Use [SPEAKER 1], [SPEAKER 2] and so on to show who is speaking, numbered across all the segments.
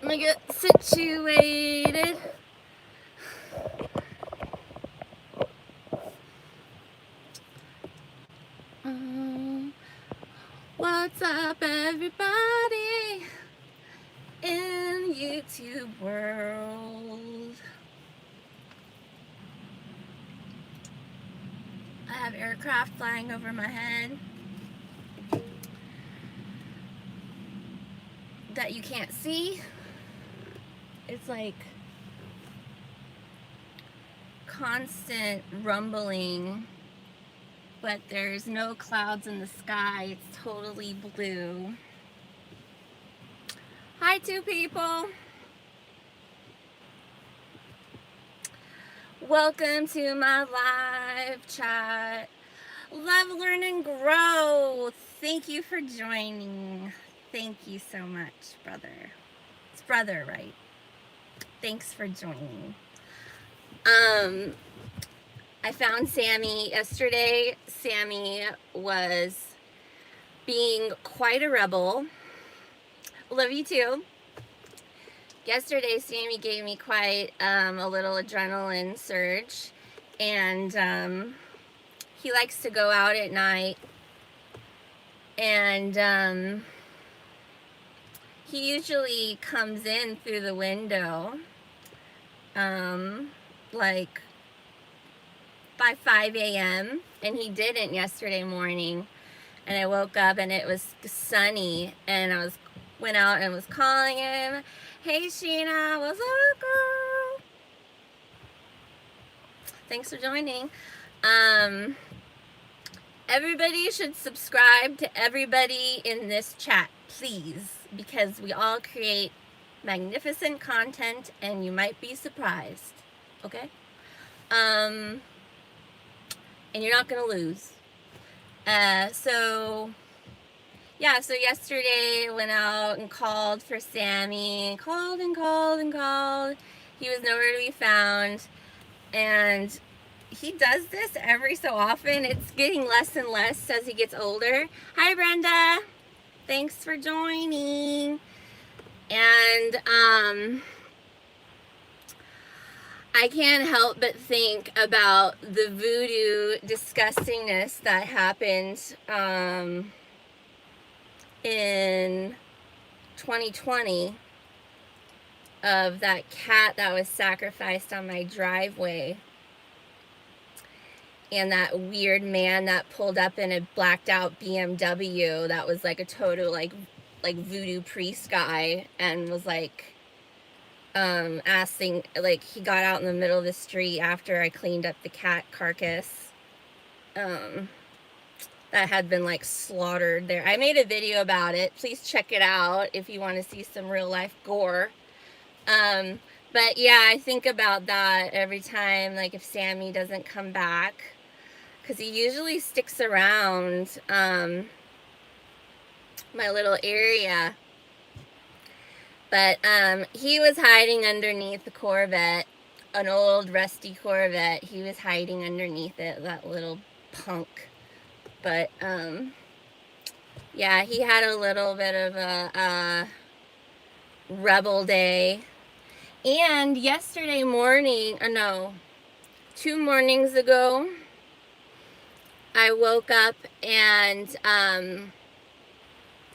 [SPEAKER 1] me get situated. What's up, everybody in YouTube world? I have aircraft flying over my head that you can't see. It's like constant rumbling, but there's no clouds in the sky. It's totally blue. Hi, two people. Welcome to my live chat. Love, learn, and grow. Thank you for joining. Thank you so much, brother. It's brother, right? Thanks for joining. I found Sammy yesterday. Sammy was being quite a rebel. Love you too. Yesterday, Sammy gave me quite a little adrenaline surge, and he likes to go out at night, and he usually comes in through the window, like by 5 a.m. and he didn't yesterday morning, and I woke up and it was sunny, and I went out and was calling him. Hey Sheena, what's up, girl? Thanks for joining. Everybody should subscribe to everybody in this chat, please, because we all create magnificent content and you might be surprised, okay? And you're not gonna lose. So yesterday went out and called for Sammy, called and called and called. He was nowhere to be found, and he does this every so often. It's getting less and less as he gets older. Hi, Brenda. Thanks for joining. And I can't help but think about the voodoo disgustingness that happened in 2020 of that cat that was sacrificed on my driveway, and that weird man that pulled up in a blacked out BMW that was like a total like voodoo priest guy, and was like asking, like, he got out in the middle of the street after I cleaned up the cat carcass that had been like slaughtered there. I made a video about it. Please check it out if you want to see some real life gore. But yeah, I think about that every time, like if Sammy doesn't come back, because he usually sticks around my little area. But he was hiding underneath the Corvette, an old rusty Corvette. He was hiding underneath it, that little punk. But yeah, he had a little bit of a rebel day. And yesterday morning, no, 2 mornings ago, I woke up and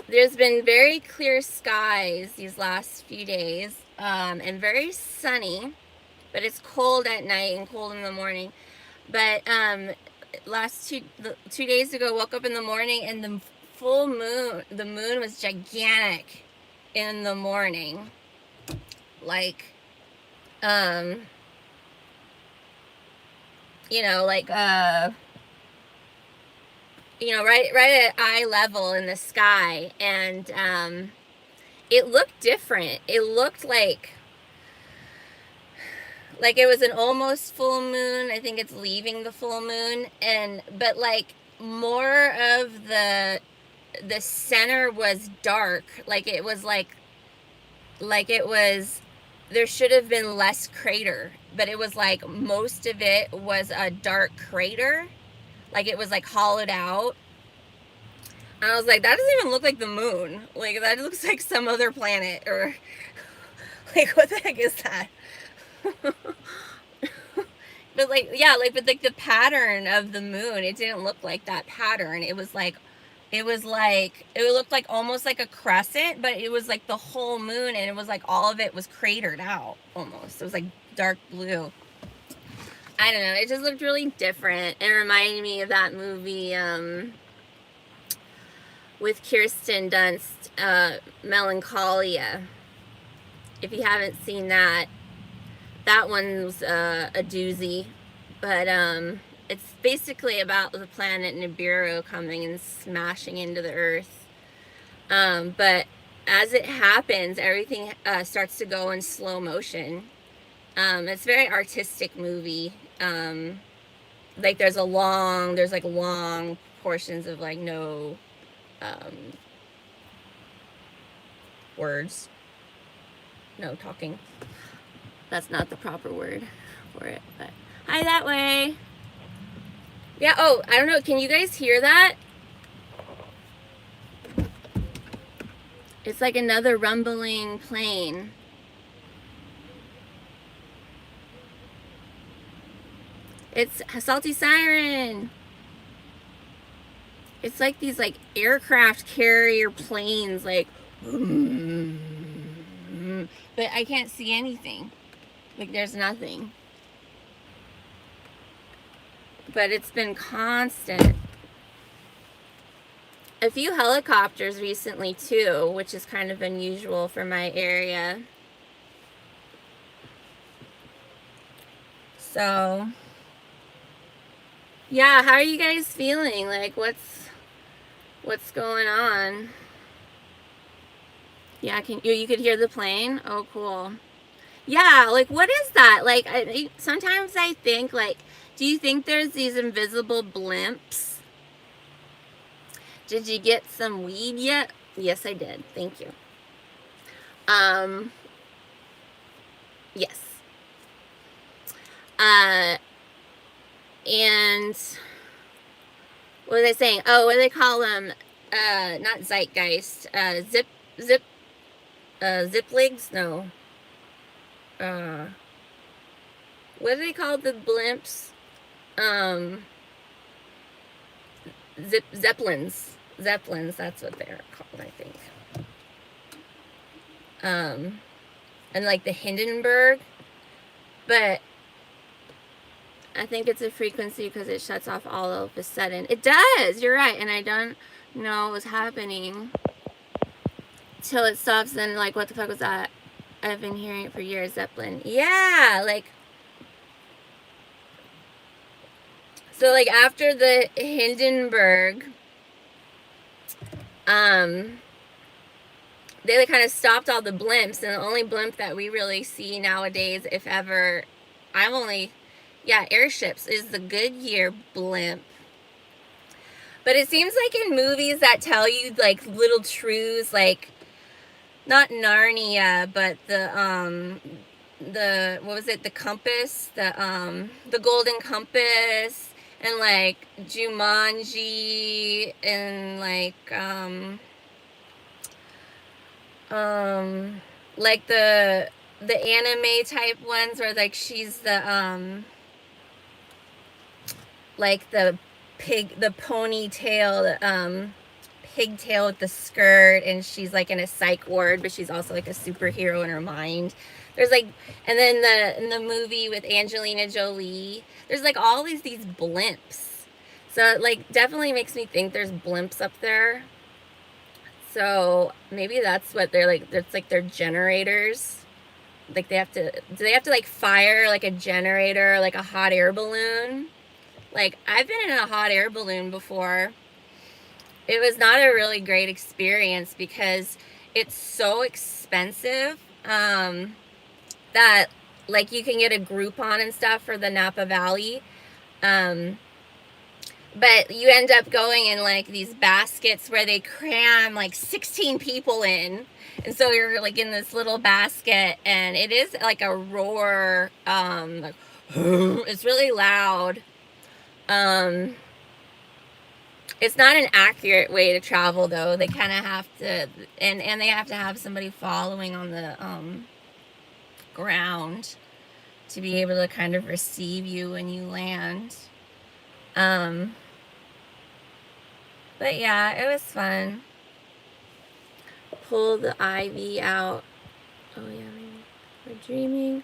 [SPEAKER 1] there's been very clear skies these last few days, and very sunny, but it's cold at night and cold in the morning. But two days ago, woke up in the morning and the full moon, the moon was gigantic in the morning, like right at eye level in the sky, and it looked different. It looked like it was an almost full moon. I think it's leaving the full moon, but like more of the center was dark. Like it was there should have been less crater, but it was like most of it was a dark crater. Like it was like hollowed out. And I was like, that doesn't even look like the moon. Like that looks like some other planet, or Like, what the heck is that? But like, yeah, like, but like the pattern of the moon, it didn't look like that pattern. It looked like almost like a crescent, but it was like the whole moon, and it was like all of it was cratered out almost. It was like dark blue. I don't know. It just looked really different. It reminded me of that movie with Kirsten Dunst, Melancholia. If you haven't seen that, that one's a doozy. But it's basically about the planet Nibiru coming and smashing into the Earth. But as it happens, everything starts to go in slow motion. It's a very artistic movie. Like there's like long portions of like no words. No talking. That's not the proper word for it, but hi that way. Yeah, oh, I don't know, can you guys hear that? It's like another rumbling plane. It's a salty siren. It's like these like aircraft carrier planes, like, but I can't see anything. Like there's nothing. But it's been constant. A few helicopters recently too, which is kind of unusual for my area. So, yeah, how are you guys feeling? Like what's going on? Yeah, you could hear the plane? Oh, cool. Yeah, like what is that? Like sometimes I think like, do you think there's these invisible blimps? Did you get some weed yet? Yes, I did. Thank you. Yes. And what was I saying? Oh, what do they call them? Not zeitgeist. Zipligs? No. What do they call the blimps? Zeppelins. Zeppelins, that's what they're called, I think. And like the Hindenburg, but I think it's a frequency because it shuts off all of a sudden. It does, you're right, and I don't know what's happening till it stops. Then like, what the fuck was that? I've been hearing it for years. Zeppelin. Yeah, like, so like after the Hindenburg, they like kind of stopped all the blimps, and the only blimp that we really see nowadays, if ever, airships is the Goodyear blimp. But it seems like in movies that tell you like little truths, like not Narnia, but the what was it, the compass, the golden compass, and like Jumanji, and like like the anime type ones where like she's the like the ponytail, pigtail with the skirt, and she's like in a psych ward, but she's also like a superhero in her mind. There's like, and then in the movie with Angelina Jolie, there's like all these blimps. So it like definitely makes me think there's blimps up there. So maybe that's what they're like. It's like their generators. Like do they have to like fire like a generator, like a hot air balloon? Like I've been in a hot air balloon before. It was not a really great experience because it's so expensive that like you can get a Groupon and stuff for the Napa Valley. But you end up going in like these baskets where they cram like 16 people in. And so you're like in this little basket, and it is like a roar. Like, it's really loud. It's not an accurate way to travel though. They kind of have to, and they have to have somebody following on the ground to be able to kind of receive you when you land. But yeah, it was fun. Pull the IV out. Oh yeah, maybe. We're dreaming.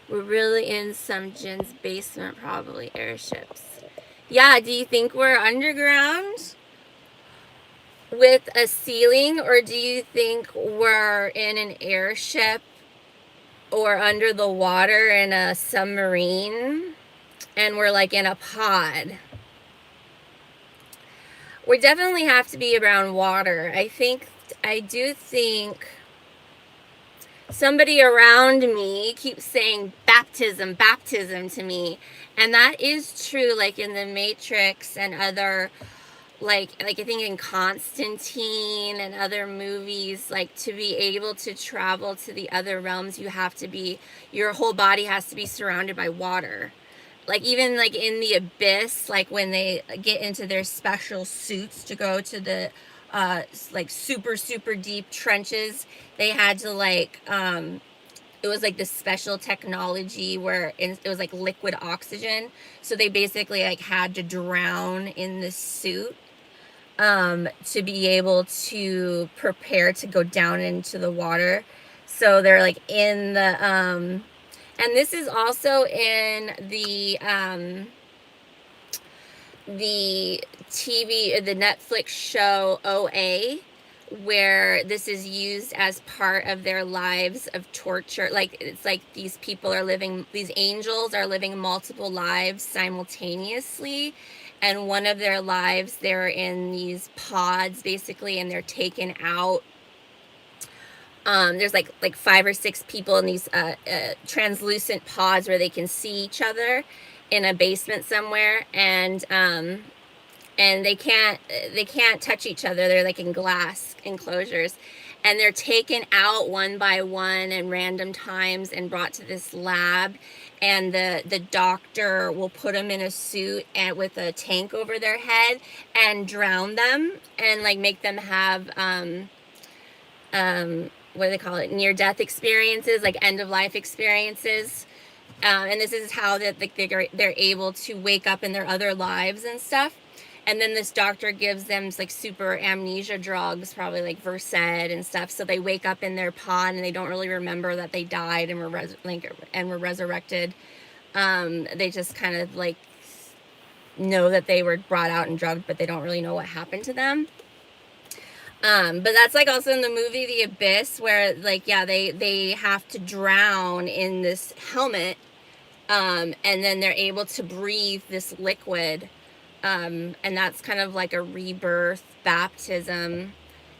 [SPEAKER 1] We're really in some Jin's basement, probably airships. Yeah, do you think we're underground with a ceiling, or do you think we're in an airship or under the water in a submarine and we're like in a pod? We definitely have to be around water. I do think somebody around me keeps saying baptism, baptism to me. And that is true, like in the Matrix and other, like I think in Constantine and other movies, like to be able to travel to the other realms, you have to be, your whole body has to be surrounded by water. Like even like in the abyss, like when they get into their special suits to go to the like super deep trenches, they had to like it was like this special technology where it was like liquid oxygen, so they basically like had to drown in this suit to be able to prepare to go down into the water. So they're like in the and this is also in the TV, the Netflix show OA, where this is used as part of their lives of torture. Like it's like these people are living, these angels are living multiple lives simultaneously, and one of their lives they're in these pods basically, and they're taken out. There's like 5 or 6 people in these translucent pods where they can see each other in a basement somewhere, and they can't touch each other. They're like in glass enclosures, and they're taken out one by one in random times and brought to this lab, and the doctor will put them in a suit and with a tank over their head and drown them and like make them have what do they call it, near death experiences, like end of life experiences. And this is how that like they're able to wake up in their other lives and stuff. And then this doctor gives them like super amnesia drugs, probably like Versed and stuff. So they wake up in their pod and they don't really remember that they died and were resurrected. They just kind of like know that they were brought out and drugged, but they don't really know what happened to them. But that's like also in the movie The Abyss, where like, yeah, they have to drown in this helmet, and then they're able to breathe this liquid, and that's kind of like a rebirth, baptism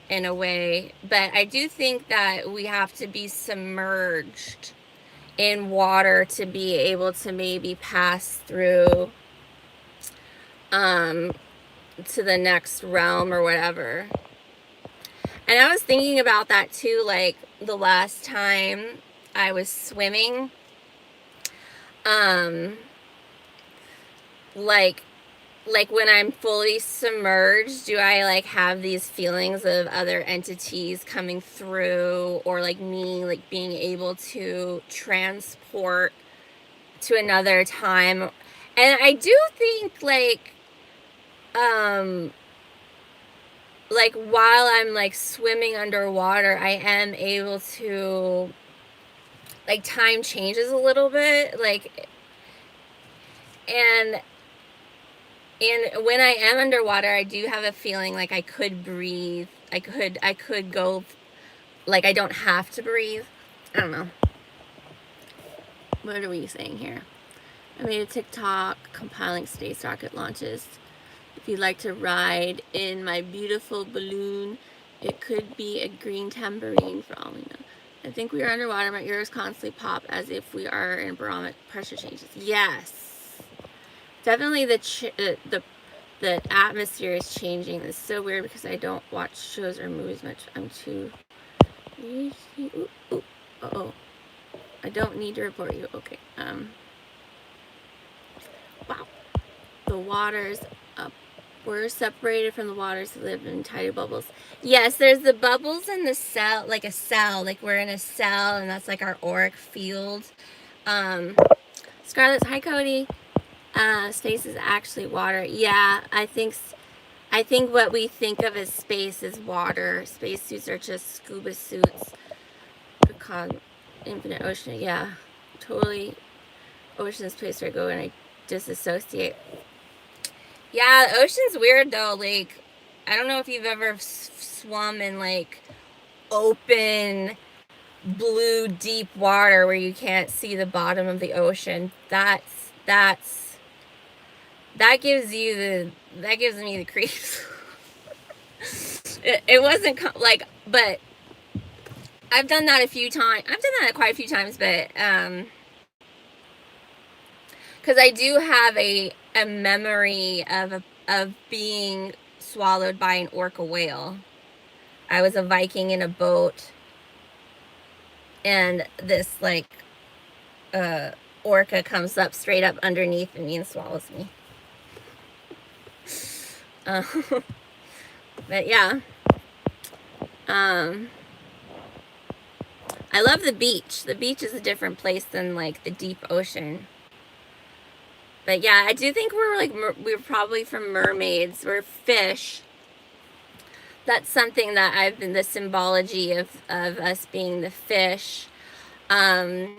[SPEAKER 1] in a way. But I do think that we have to be submerged in water to be able to maybe pass through to the next realm or whatever. And I was thinking about that too, like the last time I was swimming, like when I'm fully submerged, do I like have these feelings of other entities coming through, or like me like being able to transport to another time? And I do think like while I'm like swimming underwater, I am able to, like, time changes a little bit, like, and when I am underwater, I do have a feeling like I could breathe. I could go, like, I don't have to breathe. I don't know. What are we saying here? I made a TikTok compiling space rocket launches. If you'd like to ride in my beautiful balloon, it could be a green tambourine for all we know. I think we are underwater. My ears constantly pop as if we are in barometric pressure changes. Yes, definitely the atmosphere is changing. It's so weird because I don't watch shows or movies much. I'm too. Uh-oh. I don't need to report you. Okay. Wow. The water's up We're separated from the waters that live in tiny bubbles. Yes, there's the bubbles in the cell, like a cell, like we're in a cell, and that's like our auric field. Scarlett's, hi Cody. Space is actually water. Yeah, I think what we think of as space is water. Spacesuits are just scuba suits. Called infinite ocean. Yeah, totally. Ocean is a place where I go and I disassociate. Yeah, the ocean's weird though. Like, I don't know if you've ever swum in like open blue deep water where you can't see the bottom of the ocean. That gives me the creeps. it wasn't like, but I've done that a few times. I've done that quite a few times, but because I do have a memory of being swallowed by an orca whale. I was a Viking in a boat, and this like orca comes up straight up underneath me and swallows me. But yeah, I love the beach. The beach is a different place than like the deep ocean. But yeah, I do think we're probably from mermaids. We're fish. That's something that I've been, the symbology of us being the fish. I've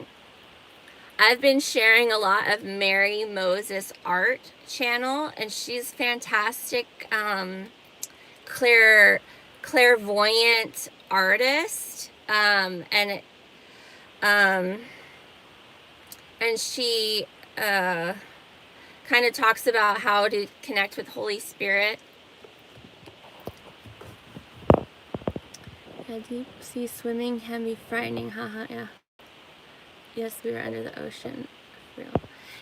[SPEAKER 1] been sharing a lot of Mary Moses art channel, and she's fantastic, clairvoyant artist, and she kind of talks about how to connect with Holy Spirit. Yeah, deep sea swimming can be frightening, haha, yeah. Yes, we were under the ocean. Real.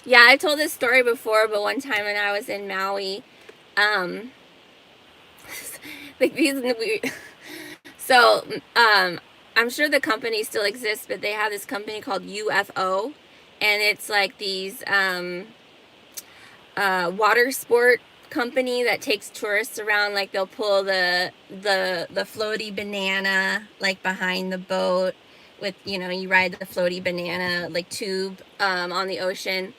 [SPEAKER 1] Yeah, I've told this story before, but one time when I was in Maui, like these, so, I'm sure the company still exists, but they have this company called UFO, and it's like these, water sport company that takes tourists around. Like they'll pull the floaty banana like behind the boat with, you ride the floaty banana like tube on the ocean,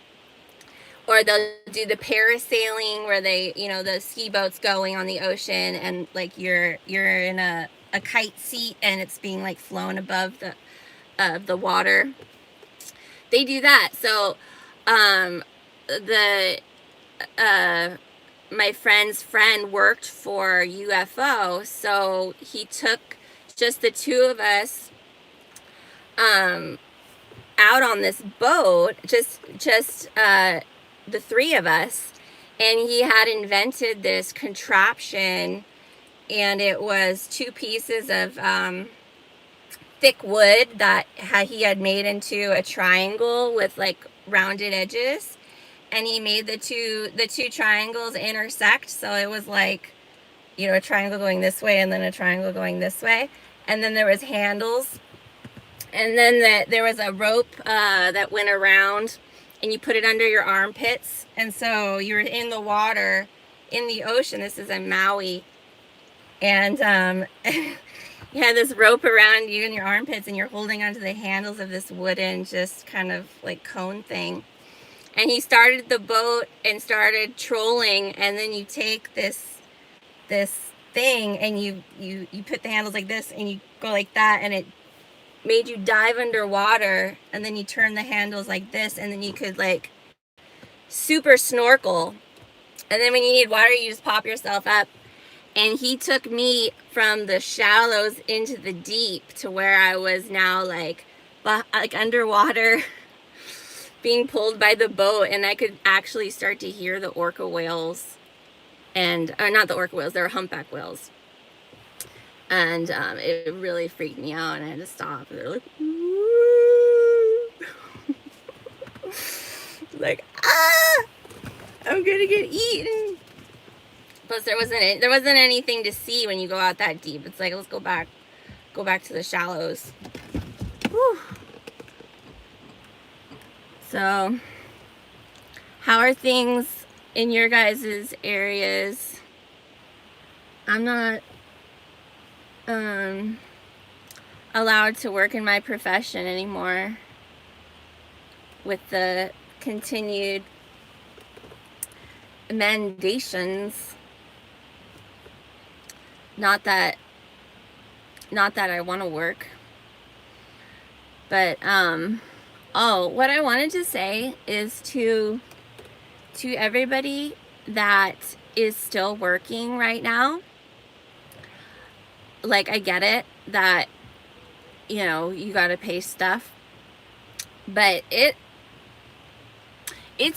[SPEAKER 1] or they'll do the parasailing where they, the ski boat's going on the ocean, and like you're in a kite seat and it's being like flown above the water. They do that. So my friend's friend worked for UFO, so he took just the two of us out on this boat, just the three of us, and he had invented this contraption, and it was two pieces of thick wood that he had made into a triangle with like rounded edges, and he made the two triangles intersect, so it was like, a triangle going this way and then a triangle going this way, and then there was handles, and then there was a rope that went around, and you put it under your armpits, and so you're in the water, in the ocean. This is in Maui, and you had this rope around you in your armpits, and you're holding onto the handles of this wooden, just kind of like cone thing. And he started the boat and started trolling, and then you take this thing and you put the handles like this, and you go like that, and it made you dive underwater, and then you turn the handles like this, and then you could like super snorkel, and then when you need water, you just pop yourself up. And he took me from the shallows into the deep to where I was now like underwater being pulled by the boat, and I could actually start to hear the orca whales, and not the orca whales, they were humpback whales, and it really freaked me out, and I had to stop. They're like, like, I'm gonna get eaten. Plus, there wasn't anything to see when you go out that deep. It's like, let's go back to the shallows. Whew. So, how are things in your guys' areas? I'm not allowed to work in my profession anymore with the continued mandations. Not that I want to work, but oh, what I wanted to say is to everybody that is still working right now, like, I get it that, you know, you got to pay stuff, but it's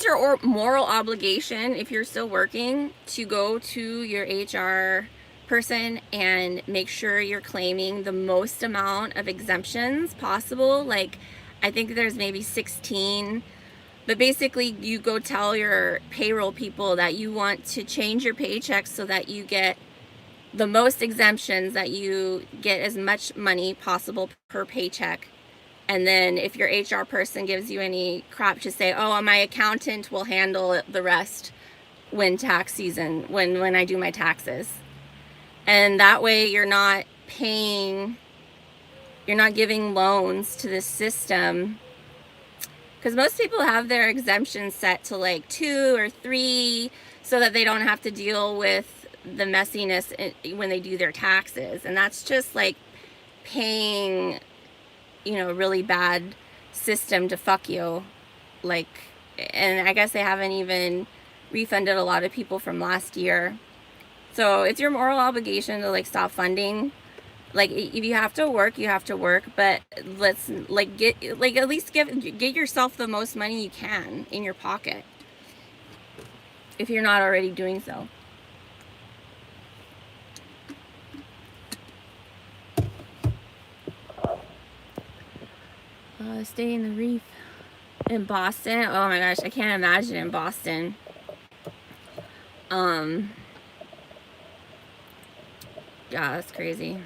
[SPEAKER 1] your moral obligation, if you're still working, to go to your HR person and make sure you're claiming the most amount of exemptions possible. Like, I think there's maybe 16, but basically you go tell your payroll people that you want to change your paychecks so that you get the most exemptions, that you get as much money possible per paycheck. And then if your HR person gives you any crap, to say, oh, my accountant will handle the rest when tax season, when I do my taxes. And that way you're not paying, you're not giving loans to this system. Because most people have their exemptions set to like 2 or 3 so that they don't have to deal with the messiness when they do their taxes. And that's just like paying, you know, a really bad system to fuck you. Like, and I guess they haven't even refunded a lot of people from last year. So it's your moral obligation to like stop funding. Like, if you have to work, you have to work, but let's like get, like, at least get yourself the most money you can in your pocket, if you're not already doing so. Stay in the reef in Boston. Oh my gosh, I can't imagine in Boston. Yeah, that's crazy.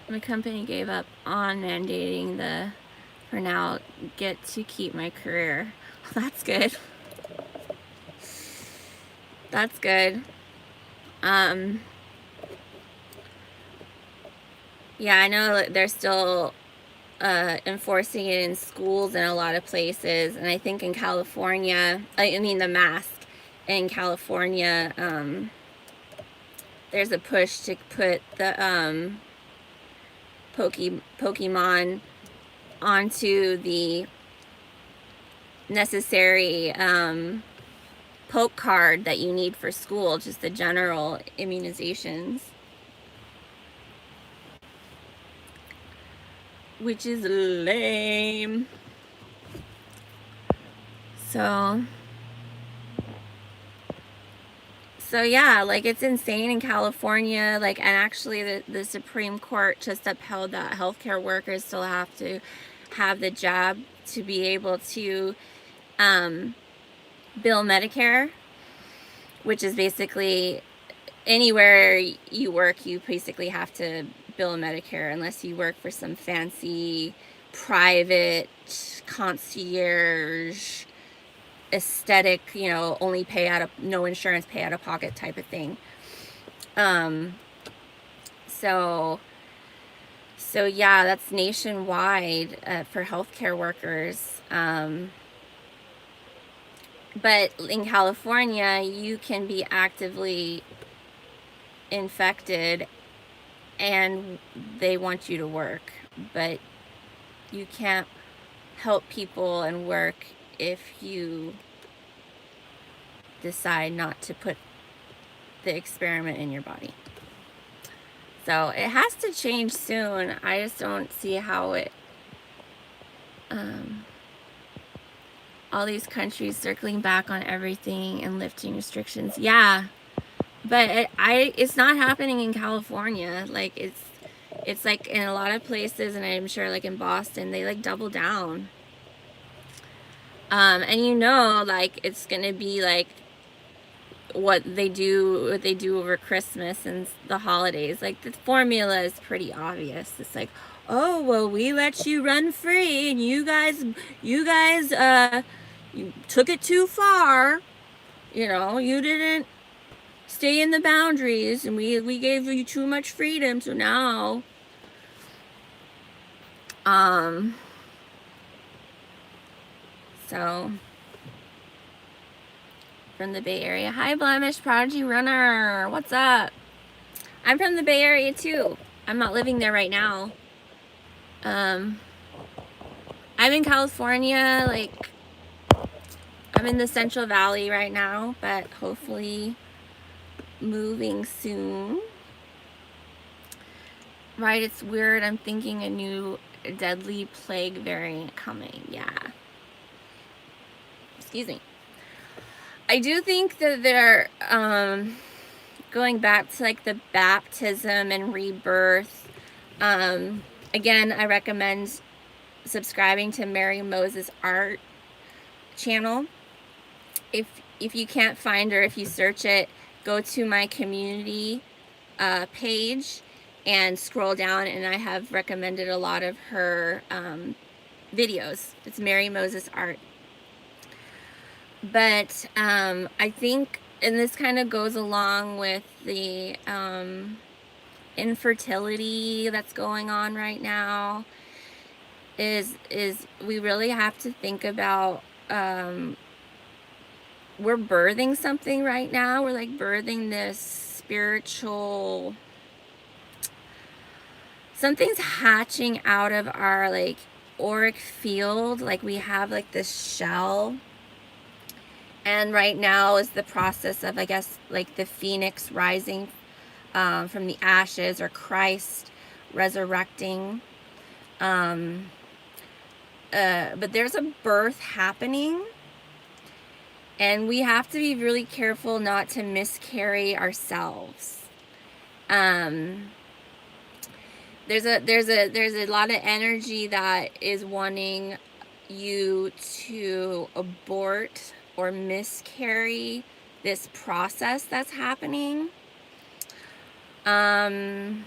[SPEAKER 1] My company gave up on mandating the, for now, get to keep my career. That's good. That's good. Yeah, I know they're still enforcing it in schools in a lot of places, and I think in California, I mean the mask in California, there's a push to put the Pokemon onto the necessary poke card that you need for school, just the general immunizations, which is lame. So yeah, like, it's insane in California. Like, and actually the Supreme Court just upheld that healthcare workers still have to have the job to be able to bill Medicare, which is basically anywhere you work, you basically have to bill Medicare, unless you work for some fancy private concierge aesthetic, you know, only pay out of, no insurance, pay out of pocket type of thing. So yeah, that's nationwide for healthcare workers. But in California, you can be actively infected and they want you to work, but you can't help people and work if you decide not to put the experiment in your body. So it has to change soon. I just don't see how it, all these countries circling back on everything and lifting restrictions. Yeah, but it's not happening in California. Like, it's like in a lot of places, and I'm sure like in Boston, they like double down. And you know, like, it's gonna be like what they do over Christmas and the holidays. Like, the formula is pretty obvious. It's like, oh, well, we let you run free, and you guys you took it too far. You know, you didn't stay in the boundaries, and we gave you too much freedom, so now so from the Bay Area. Hi, Blemish Prodigy Runner. What's up? I'm from the Bay Area too. I'm not living there right now. I'm in California, like I'm in the Central Valley right now, but hopefully moving soon. Right, it's weird. I'm thinking a new deadly plague variant coming. Yeah. Excuse me. I do think that they're going back to like the baptism and rebirth. Again, I recommend subscribing to Mary Moses Art channel. If you can't find her, if you search it, go to my community page and scroll down, and I have recommended a lot of her videos. It's Mary Moses Art. But I think, and this kind of goes along with the infertility that's going on right now, is we really have to think about we're birthing something right now. We're like birthing this spiritual, something's hatching out of our like auric field. Like we have like this shell, and right now is the process of, I guess, like the phoenix rising from the ashes, or Christ resurrecting. But there's a birth happening, and we have to be really careful not to miscarry ourselves. There's a lot of energy that is wanting you to abort or miscarry this process that's happening. And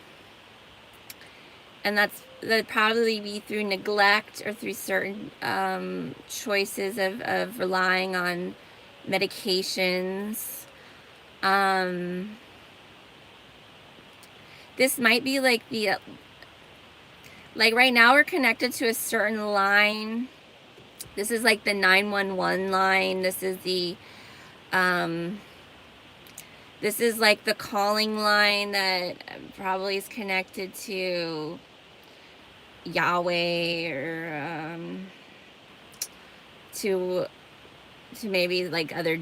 [SPEAKER 1] that'd probably be through neglect or through certain choices of relying on medications. This might be like the, like right now we're connected to a certain line. This is like the 911 line. This is the this is like the calling line that probably is connected to Yahweh, or to maybe like other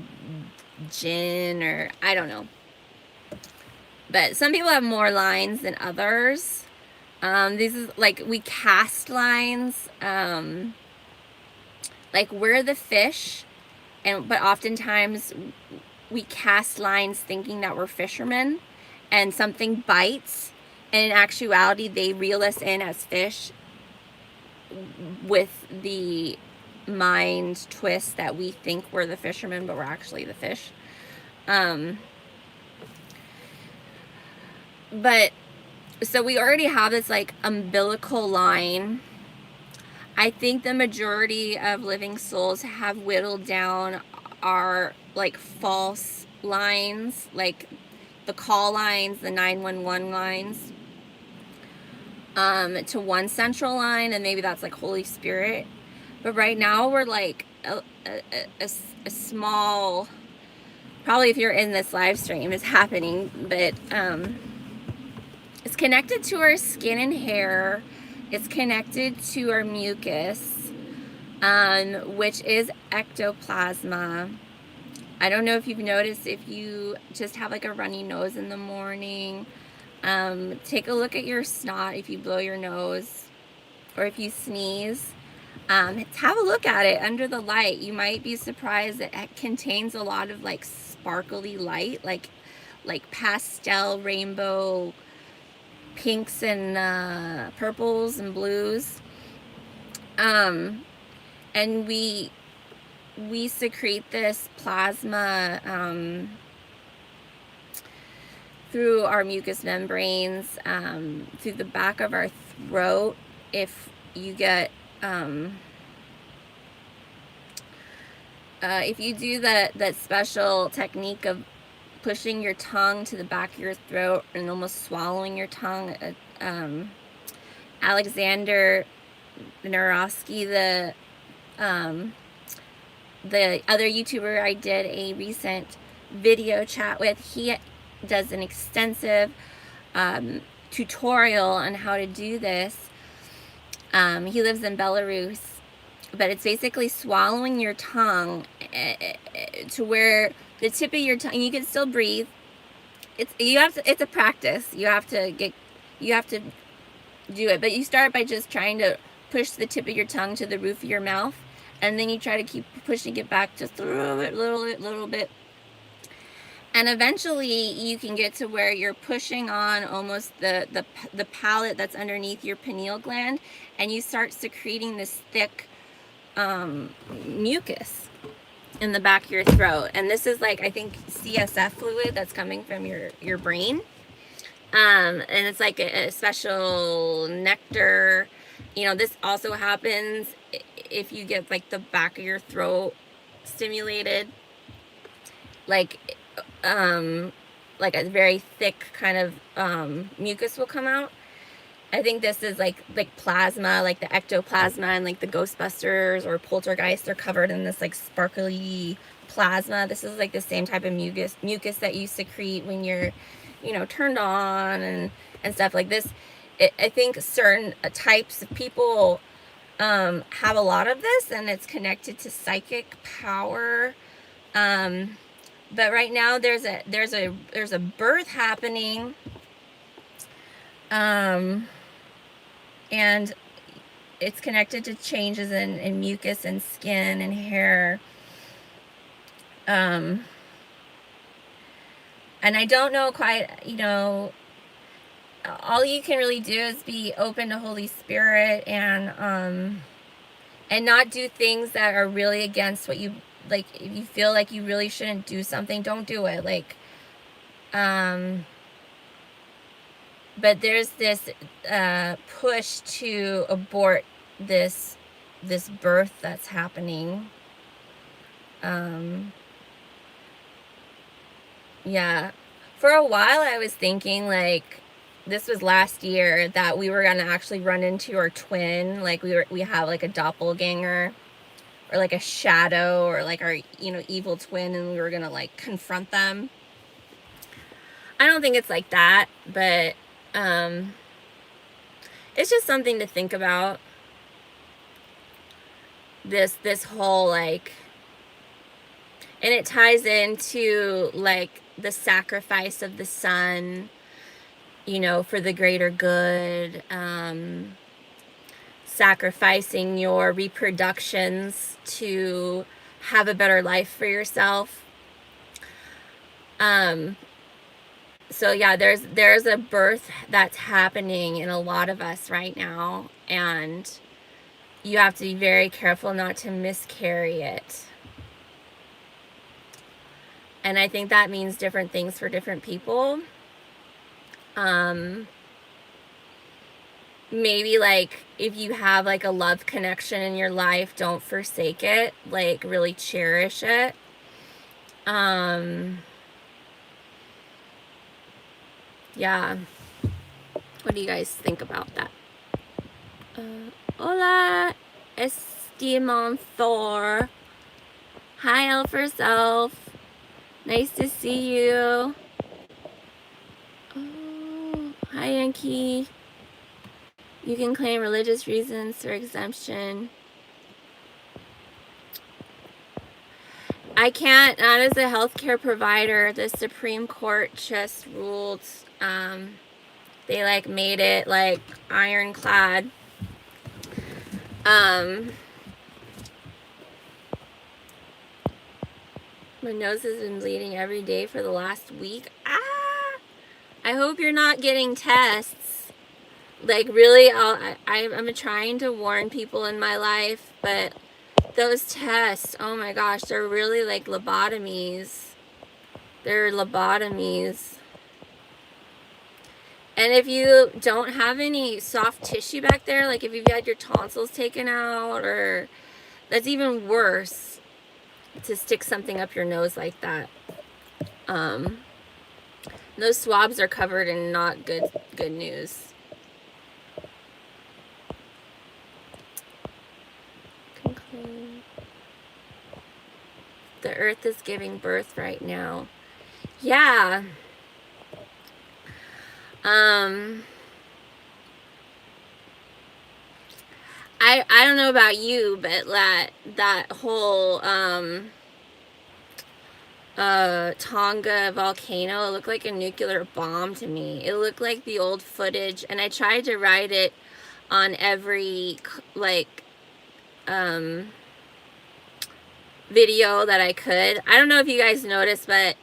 [SPEAKER 1] jinn, or I don't know. But some people have more lines than others. This is like, we cast lines. Like we're the fish, but oftentimes we cast lines thinking that we're fishermen, and something bites, and in actuality they reel us in as fish with the mind twist that we think we're the fishermen, but we're actually the fish. But so we already have this like umbilical line. I think the majority of living souls have whittled down our like false lines, like the call lines, the 911 lines, to one central line, and maybe that's like Holy Spirit. But right now we're like a small, probably if you're in this live stream, is happening, but it's connected to our skin and hair. It's connected to our mucus, which is ectoplasma. I don't know if you've noticed, if you just have like a runny nose in the morning, take a look at your snot if you blow your nose, or if you sneeze. Have a look at it under the light. You might be surprised that it contains a lot of like sparkly light, like pastel rainbow pinks and purples and blues. And we secrete this plasma through our mucous membranes, through the back of our throat. If you get if you do that special technique of pushing your tongue to the back of your throat and almost swallowing your tongue. Alexander Narosky, the other YouTuber I did a recent video chat with, he does an extensive tutorial on how to do this. He lives in Belarus, but it's basically swallowing your tongue to where the tip of your tongue, you can still breathe. It's a practice. You have to do it, but you start by just trying to push the tip of your tongue to the roof of your mouth, and then you try to keep pushing it back just a little bit. And eventually you can get to where you're pushing on almost the palate that's underneath your pineal gland, and you start secreting this thick mucus in the back of your throat. And this is like, I think, CSF fluid that's coming from your brain. And it's like a special nectar. You know, this also happens if you get like the back of your throat stimulated, like a very thick kind of mucus will come out. I think this is like plasma, like the ectoplasma and like the Ghostbusters or Poltergeist. They're covered in this like sparkly plasma. This is like the same type of mucus that you secrete when you're, you know, turned on and stuff like this. I think certain types of people have a lot of this, and it's connected to psychic power. But right now there's a birth happening, and it's connected to changes in mucus and skin and hair. And I don't know quite, you know, all you can really do is be open to Holy Spirit and not do things that are really against what you, like, if you feel like you really shouldn't do something, don't do it. Like, but there's this push to abort this birth that's happening. Yeah, for a while I was thinking, like, this was last year, that we were gonna actually run into our twin, like we have like a doppelganger or like a shadow or like our, you know, evil twin, and we were gonna like confront them. I don't think it's like that, but it's just something to think about. This whole, like, and it ties into like the sacrifice of the son, you know, for the greater good, sacrificing your reproductions to have a better life for yourself. So yeah, there's a birth that's happening in a lot of us right now, and you have to be very careful not to miscarry it. And I think that means different things for different people. Maybe like if you have like a love connection in your life, don't forsake it, like really cherish it. Yeah. What do you guys think about that? Hola, Estimon Thor. Hi, Elf Self. Nice to see you. Oh, hi, Yankee. You can claim religious reasons for exemption. I can't, not as a healthcare provider. The Supreme Court just ruled, they like made it like ironclad. My nose has been bleeding every day for the last week. I hope you're not getting tests. Like, really, I'm trying to warn people in my life, but those tests, oh my gosh, they're really like lobotomies. They're lobotomies. And if you don't have any soft tissue back there, like if you've had your tonsils taken out, or that's even worse, to stick something up your nose like that. Those swabs are covered in not good news. Conclude. The earth is giving birth right now. Yeah. I don't know about you, but that whole Tonga volcano, it looked like a nuclear bomb to me. It looked like the old footage, and I tried to write it on every like video that I could. I don't know if you guys noticed, but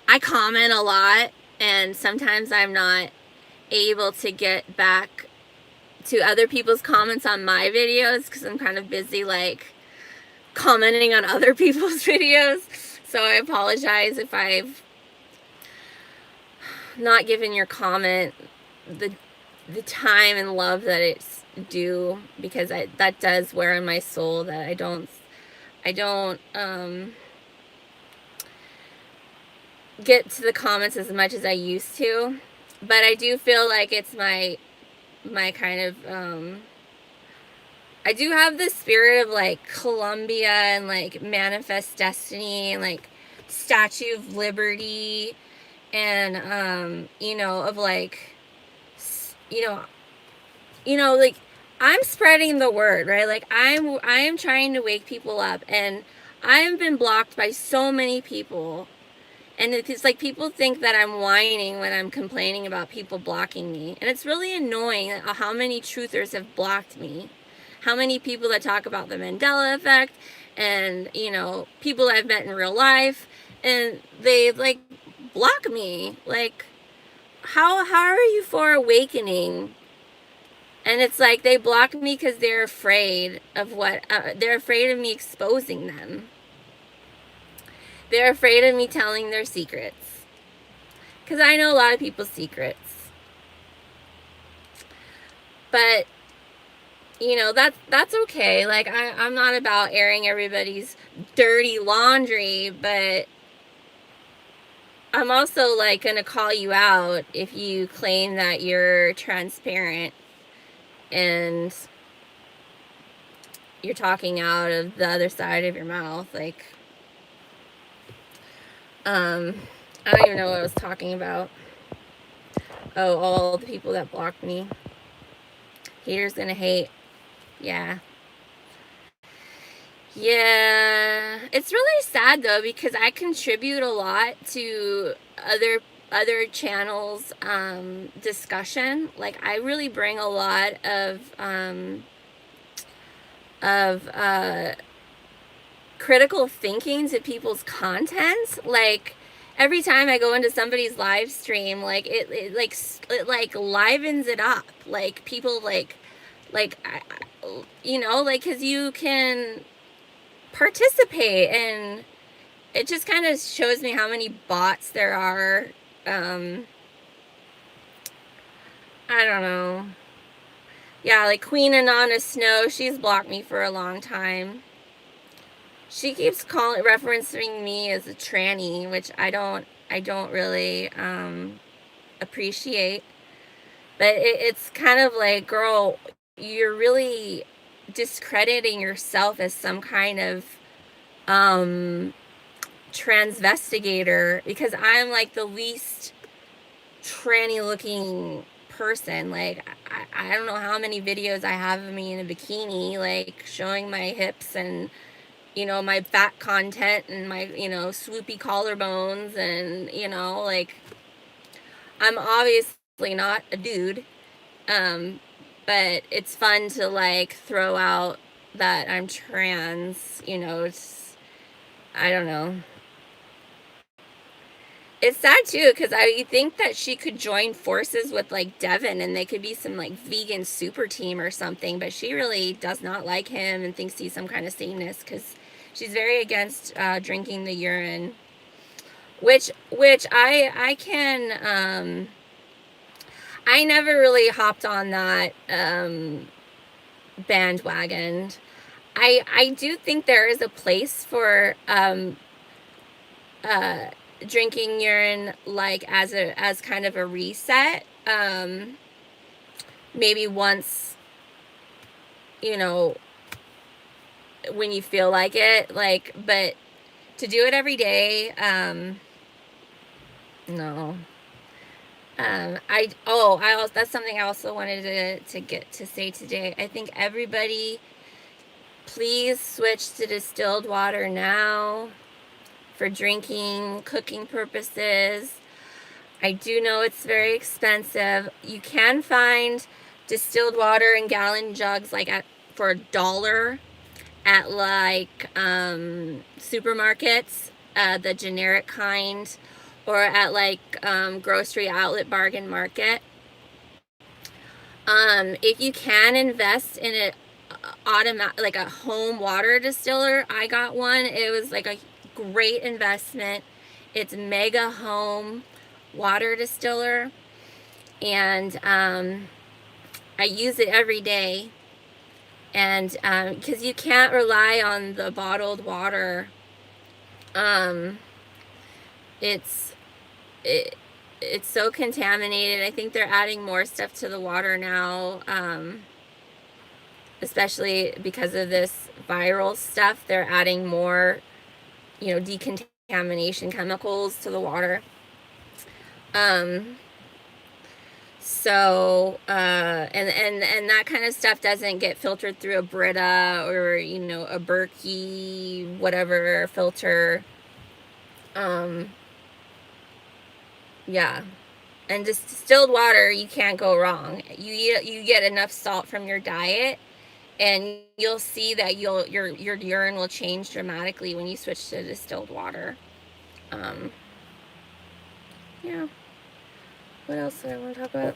[SPEAKER 1] I comment a lot, and sometimes I'm not able to get back to other people's comments on my videos because I'm kind of busy like commenting on other people's videos. So I apologize if I've not given your comment the time and love that it's due, because that does wear on my soul that I don't get to the comments as much as I used to. But I do feel like it's my kind of I do have the spirit of like Columbia and like Manifest Destiny and like Statue of Liberty and you know, of like, you know, like I'm spreading the word, right? Like I am trying to wake people up, and I've been blocked by so many people. And it's like people think that I'm whining when I'm complaining about people blocking me. And it's really annoying how many truthers have blocked me. How many people that talk about the Mandela effect and, you know, people I've met in real life, and they like block me. Like, how are you for awakening? And it's like they block me because they're afraid of what, they're afraid of me exposing them. They're afraid of me telling their secrets. Because I know a lot of people's secrets. But, you know, that's okay. Like, I'm not about airing everybody's dirty laundry, but I'm also, like, going to call you out if you claim that you're transparent and you're talking out of the other side of your mouth. Like, I don't even know what I was talking about. Oh, all the people that blocked me. Haters gonna hate. Yeah. Yeah. It's really sad though, because I contribute a lot to other channels discussion. Like I really bring a lot of critical thinking to people's content. Like every time I go into somebody's live stream, like it like livens it up. Like people like you know, like, because you can participate, and it just kind of shows me how many bots there are. I don't know. Yeah, like Queen Anana Snow, she's blocked me for a long time. She keeps referencing me as a tranny, which I don't really appreciate. But it's kind of like, girl, you're really discrediting yourself as some kind of transvestigator, because I'm like the least tranny looking person. Like I don't know how many videos I have of me in a bikini, like showing my hips and, you know, my fat content and my, you know, swoopy collarbones, and, you know, like I'm obviously not a dude. But it's fun to like throw out that I'm trans, you know. It's, I don't know. It's sad too, because I think that she could join forces with like Devin, and they could be some like vegan super team or something, but she really does not like him and thinks he's some kind of Satanist, because she's very against drinking the urine, which I can I never really hopped on that bandwagon. I do think there is a place for drinking urine like as kind of a reset. Maybe once, you know, when you feel like it, like, but to do it every day, no. I also, that's something I also wanted to say today. I think everybody, please switch to distilled water now for drinking, cooking purposes. I do know it's very expensive. You can find distilled water in gallon jugs like for $1 at like supermarkets, the generic kind, or at like grocery outlet bargain market. If you can invest in a like a home water distiller, I got one. It was like a great investment. It's Mega Home water distiller, and I use it every day. And because you can't rely on the bottled water, it's so contaminated. I think they're adding more stuff to the water now, especially because of this viral stuff. They're adding more, decontamination chemicals to the water. So, and that kind of stuff doesn't get filtered through a Brita or, a Berkey, whatever filter. Yeah. And distilled water, you can't go wrong. You get enough salt from your diet, and you'll see that your urine will change dramatically when you switch to distilled water. Yeah. What else do I want to talk about?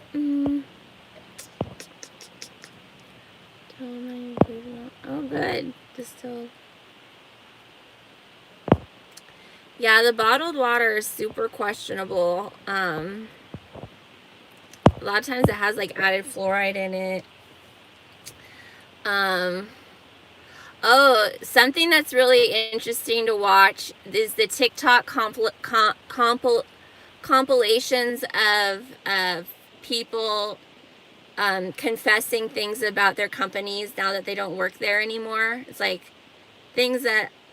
[SPEAKER 1] Oh, good. Distilled. Yeah, the bottled water is super questionable. A lot of times it has like added fluoride in it. Oh, something that's really interesting to watch is the TikTok compilations of people confessing things about their companies now that they don't work there anymore. It's like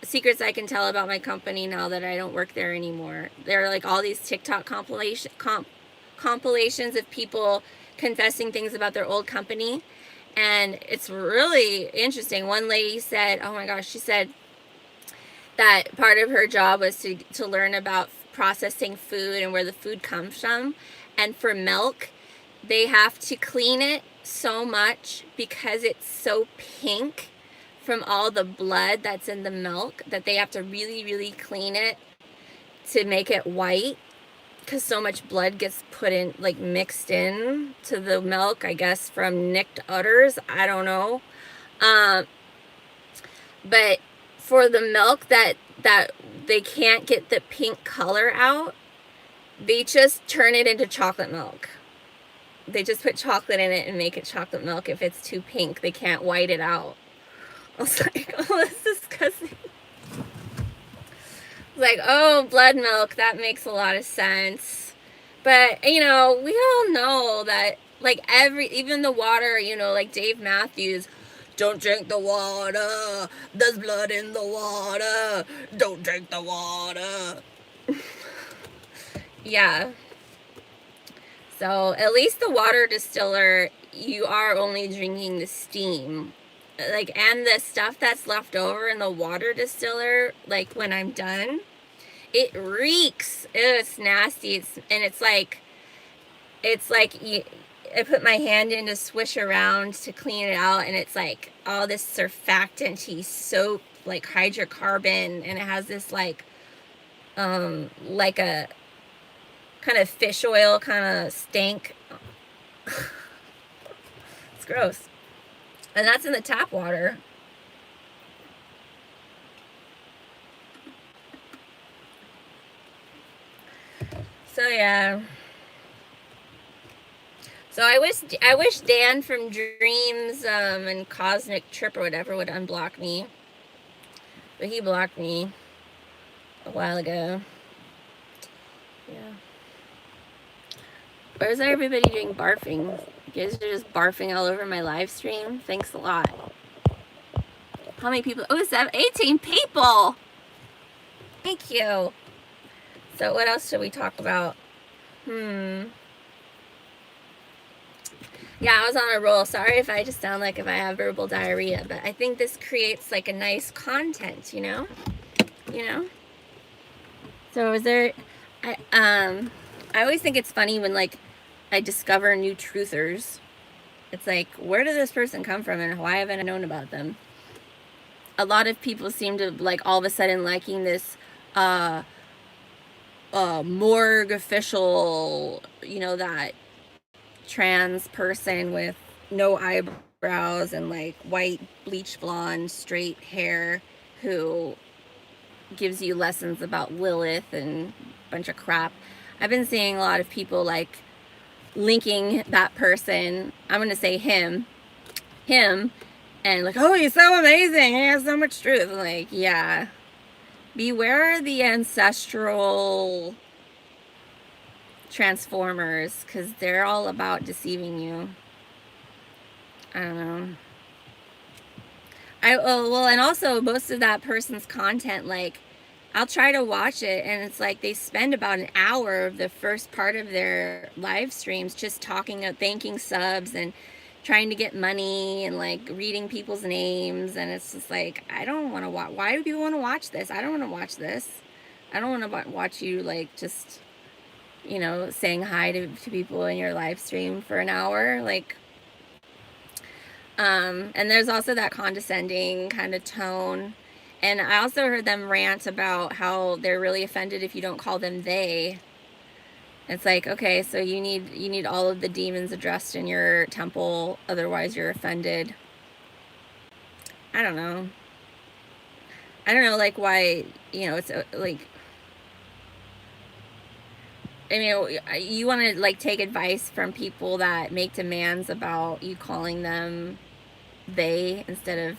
[SPEAKER 1] secrets I can tell about my company now that I don't work there anymore. There are like all these TikTok compilations of people confessing things about their old company, and it's really interesting. One lady said, oh my gosh, she said that part of her job was to learn about processing food and where the food comes from. And for milk, they have to clean it so much because it's so pink from all the blood that's in the milk that they have to really, really clean it to make it white, because so much blood gets put in, like mixed in to the milk, I guess from nicked udders. I don't know. But for the milk that they can't get the pink color out, they just turn it into chocolate milk. They just put chocolate in it and make it chocolate milk. If it's too pink, they can't white it out. I was like, oh, that's disgusting. Like, oh, blood milk, that makes a lot of sense. But, we all know that, like, even the water, like Dave Matthews, don't drink the water, there's blood in the water, don't drink the water. Yeah. So, at least the water distiller, you are only drinking the steam. Like, and the stuff that's left over in the water distiller, like when I'm done, it reeks. It's nasty. It's like I put my hand in to swish around to clean it out, and it's like all this surfactant-y soap, like hydrocarbon, and it has this like a kind of fish oil kind of stank. It's gross. And that's in the tap water. So yeah. So I wish Dan from Dreams and Cosmic Trip or whatever would unblock me. But he blocked me a while ago. Why is everybody doing barfing? You guys are just barfing all over my live stream. Thanks a lot. How many people? Oh, 18 people. Thank you. So what else should we talk about? Yeah, I was on a roll. Sorry if I just sound like if I have verbal diarrhea, but I think this creates like a nice content, you know? So is there, I always think it's funny when like I discover new truthers. It's like, where did this person come from and why haven't I known about them? A lot of people seem to like all of a sudden liking this morgue official, you know, that trans person with no eyebrows and like white bleach blonde straight hair who gives you lessons about Lilith and a bunch of crap. I've been seeing a lot of people like linking that person, I'm gonna say him, and like, oh, he's so amazing, he has so much truth. Like, yeah, beware the ancestral transformers, because they're all about deceiving you. I don't know. And also most of that person's content, like, I'll try to watch it and it's like they spend about an hour of the first part of their live streams just talking of thanking subs and trying to get money and like reading people's names, and it's just like, I don't want to watch. Why do people want to watch this? I don't want to watch this. I don't want to watch you like just, you know, saying hi to people in your live stream for an hour. Like, and there's also that condescending kind of tone. And I also heard them rant about how they're really offended if you don't call them they. It's like, okay, so you need all of the demons addressed in your temple, otherwise you're offended. I don't know, like, why, you know, it's like, I mean, you want to like take advice from people that make demands about you calling them they instead of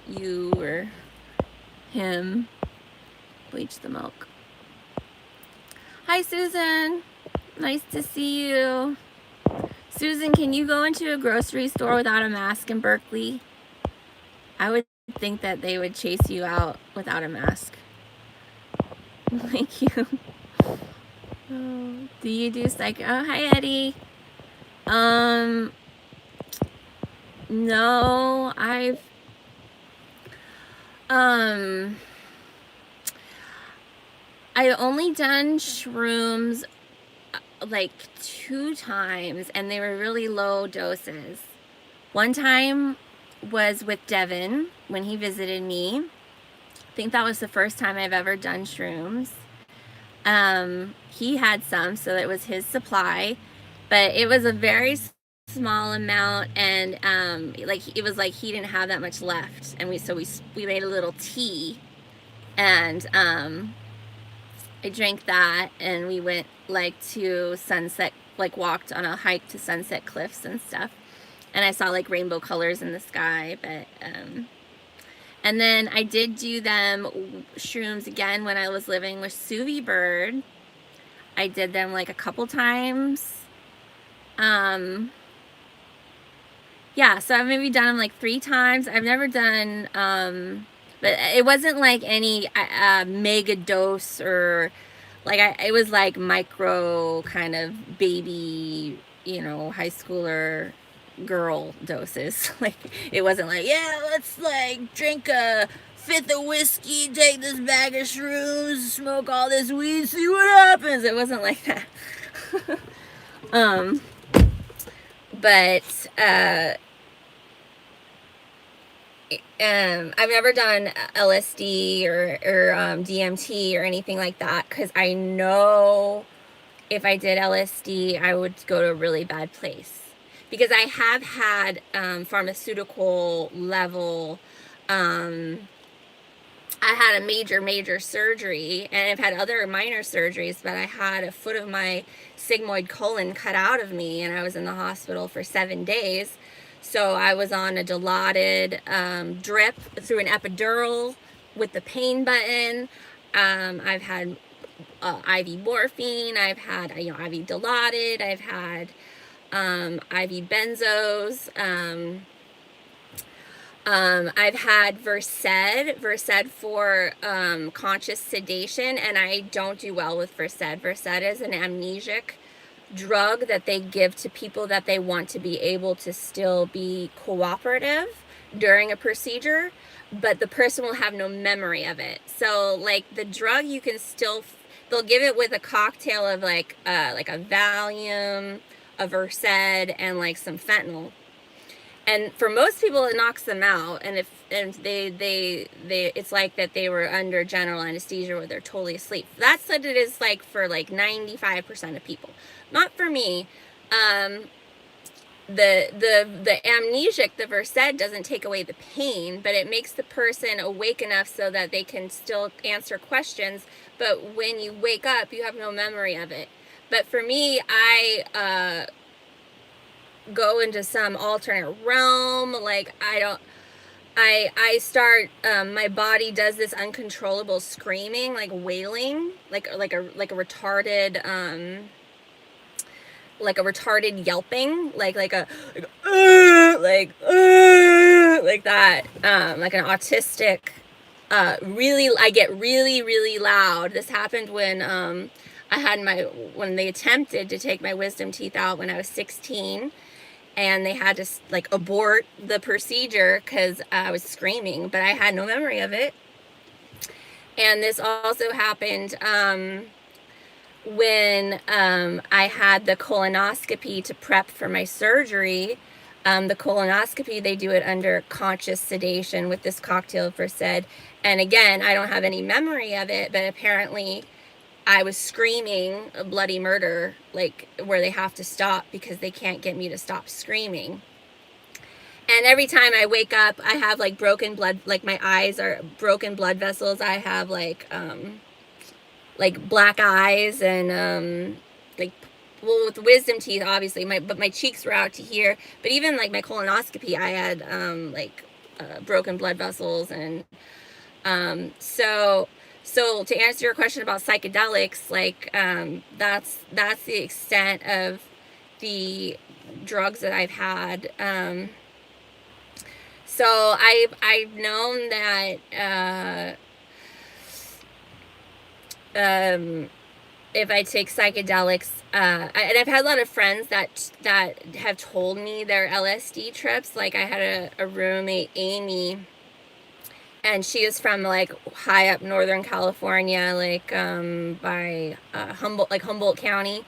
[SPEAKER 1] you or him. Bleach the milk. Hi, Susan. Nice to see you. Susan, can you go into a grocery store without a mask in Berkeley? I would think that they would chase you out without a mask. Thank you. Oh, do you do psych? Oh, hi, Eddie. No, I've only done shrooms like 2 times, and they were really low doses. One time was with Devin when he visited me. I think that was the first time I've ever done shrooms. He had some, so it was his supply, but it was a very small amount, and like it was like he didn't have that much left, and we made a little tea, and I drank that, and we went like to Sunset, like walked on a hike to Sunset Cliffs and stuff, and I saw like rainbow colors in the sky. But and then I did do them shrooms again when I was living with Suvi Bird. I did them like a couple times. Yeah, so I've maybe done them like 3 times. I've never done, but it wasn't like any mega dose, or like it was like micro kind of baby, you know, high schooler girl doses. Like, it wasn't like, yeah, let's like drink a 5th of whiskey, take this bag of shrooms, smoke all this weed, see what happens. It wasn't like that. But I've never done LSD or DMT or anything like that, because I know if I did LSD, I would go to a really bad place. Because I have had pharmaceutical level, I had a major surgery, and I've had other minor surgeries, but I had a foot of my sigmoid colon cut out of me, and I was in the hospital for 7 days. So I was on a dilaudid drip through an epidural with the pain button. I've had IV morphine, I've had, IV Dilaudid, I've had IV benzos, I've had Versed for conscious sedation, and I don't do well with Versed. Versed is an amnesic drug that they give to people that they want to be able to still be cooperative during a procedure, but the person will have no memory of it. So like the drug, you can still, they'll give it with a cocktail of like a Valium, a Versed, and like some fentanyl. And for most people, it knocks them out. And they it's like that they were under general anesthesia where they're totally asleep. That's what it is like for like 95% of people. Not for me. The amnesic, the Versed, doesn't take away the pain, but it makes the person awake enough so that they can still answer questions. But when you wake up, you have no memory of it. But for me, I go into some alternate realm. Like I start, my body does this uncontrollable screaming, like wailing, like a retarded, like a retarded yelping, like that, like an autistic, really, I get really, really loud. This happened when, I had when they attempted to take my wisdom teeth out when I was 16, and they had to like abort the procedure because I was screaming, but I had no memory of it. And this also happened, when I had the colonoscopy to prep for my surgery. The colonoscopy, they do it under conscious sedation with this cocktail of Versed. And again, I don't have any memory of it, but apparently I was screaming a bloody murder, like where they have to stop because they can't get me to stop screaming. And every time I wake up, I have like broken blood, like my eyes are broken blood vessels. I have like black eyes and well, with wisdom teeth, obviously, but my cheeks were out to here. But even like my colonoscopy, I had broken blood vessels, and so to answer your question about psychedelics, like that's the extent of the drugs that I've had. So I've known that if I take psychedelics, and I've had a lot of friends that have told me their LSD trips. Like I had a roommate, Amy, and she is from like high up Northern California, like by Humboldt County,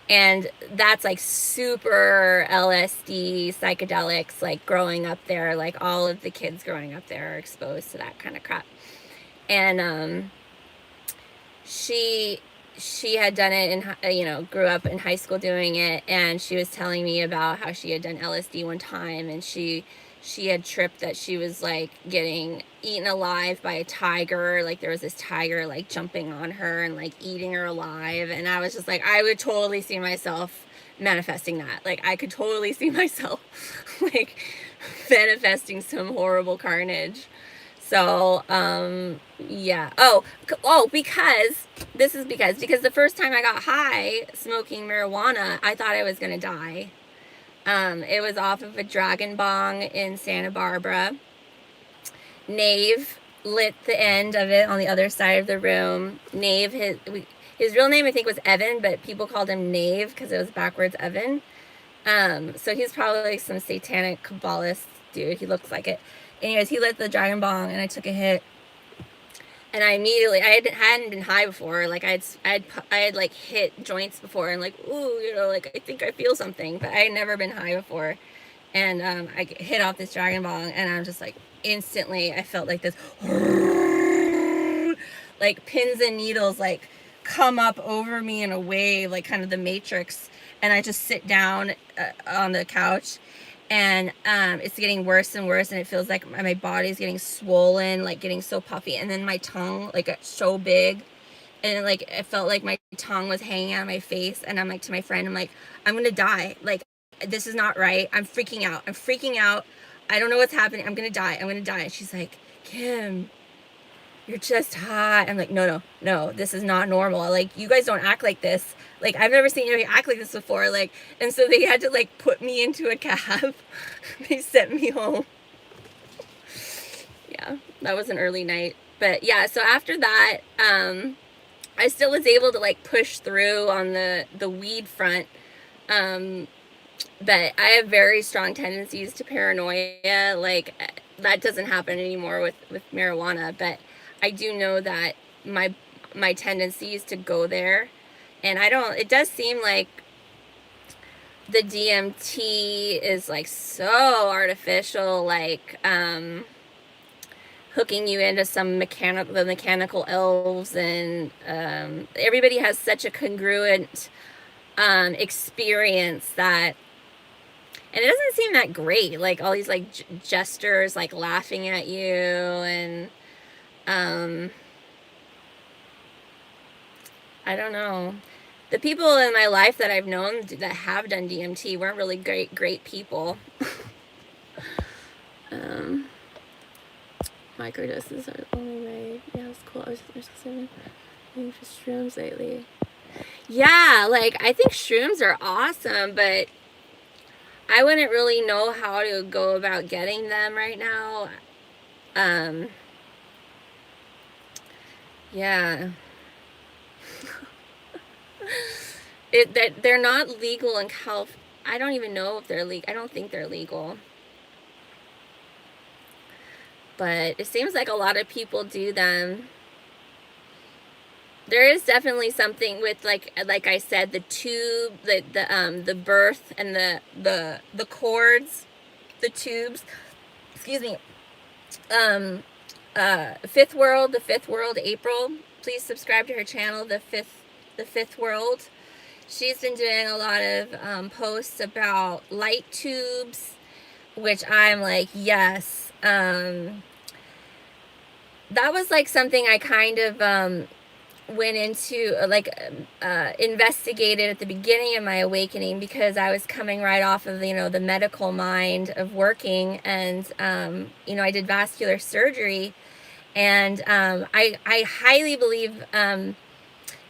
[SPEAKER 1] and that's like super LSD psychedelics. Like growing up there, like all of the kids growing up there are exposed to that kind of crap. And she had done it in, grew up in high school doing it, and she was telling me about how she had done LSD one time, and she had tripped that she was like getting eaten alive by a tiger. Like there was this tiger like jumping on her and like eating her alive. And I was just like, I would totally see myself manifesting that. Like I could totally see myself like manifesting some horrible carnage. So, yeah. Because the first time I got high smoking marijuana, I thought I was going to die. It was off of a dragon bong in Santa Barbara. Nave lit the end of it on the other side of the room. Nave, his real name I think was Evan, but people called him Nave because it was backwards Evan. So he's probably like some satanic Kabbalist dude. He looks like it. Anyways, he lit the dragon bong, and I took a hit, and I hadn't been high before. Like I had like hit joints before, and like, ooh, like I think I feel something, but I had never been high before. And I hit off this dragon bong, and I'm just like, instantly I felt like this like pins and needles like come up over me in a wave, like kind of the Matrix. And I just sit down on the couch, and it's getting worse and worse, and it feels like my body's getting swollen, like getting so puffy, and then my tongue like got so big, and like it felt like my tongue was hanging out of my face. And I'm like to my friend, I'm like, I'm gonna die, like this is not right, I'm freaking out, I don't know what's happening, I'm gonna die. And she's like, Kim, you're just hot. I'm like, no, this is not normal. Like, you guys don't act like this. Like, I've never seen anybody act like this before. Like, and so they had to like put me into a cab. They sent me home. Yeah, that was an early night. But yeah, so after that, I still was able to like push through on the weed front. But I have very strong tendencies to paranoia. Like, that doesn't happen anymore with marijuana, but I do know that my tendency is to go there. And it does seem like the DMT is like so artificial, like hooking you into the mechanical elves, and everybody has such a congruent experience that, and it doesn't seem that great. Like, all these like jesters like laughing at you, and I don't know. The people in my life that I've known that have done DMT weren't really great people. Microdoses are the only way. Yeah, it's cool. I was just for shrooms lately. Yeah, like, I think shrooms are awesome, but I wouldn't really know how to go about getting them right now. Yeah. They're not legal in California. I don't even know if they're legal. I don't think they're legal. But it seems like a lot of people do them. There is definitely something with like I said, the tube, the birth, and the cords, the tubes. Excuse me. The fifth world, April. Please subscribe to her channel, the fifth world. She's been doing a lot of posts about light tubes, which I'm like, yes. That was like something I kind of went into, investigated at the beginning of my awakening, because I was coming right off of, the medical mind of working, and I did vascular surgery, and I highly believe,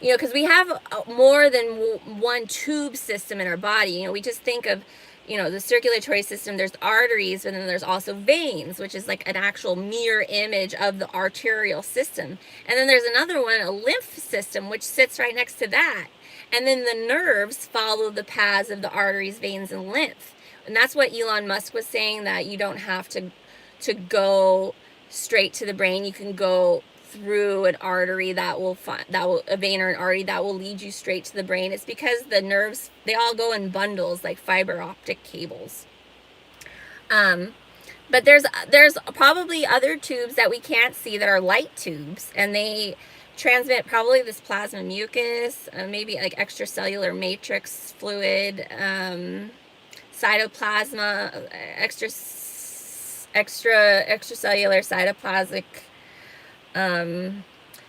[SPEAKER 1] because we have more than one tube system in our body. We just think of, the circulatory system, there's arteries, and then there's also veins, which is like an actual mirror image of the arterial system. And then there's another one, a lymph system, which sits right next to that. And then the nerves follow the paths of the arteries, veins, and lymph. And that's what Elon Musk was saying, that you don't have to go straight to the brain. You can go through an artery a vein or an artery that will lead you straight to the brain. It's because the nerves, they all go in bundles like fiber optic cables. But there's probably other tubes that we can't see that are light tubes, and they transmit probably this plasma mucus, maybe like extracellular matrix fluid, cytoplasma, extracellular cytoplasmic.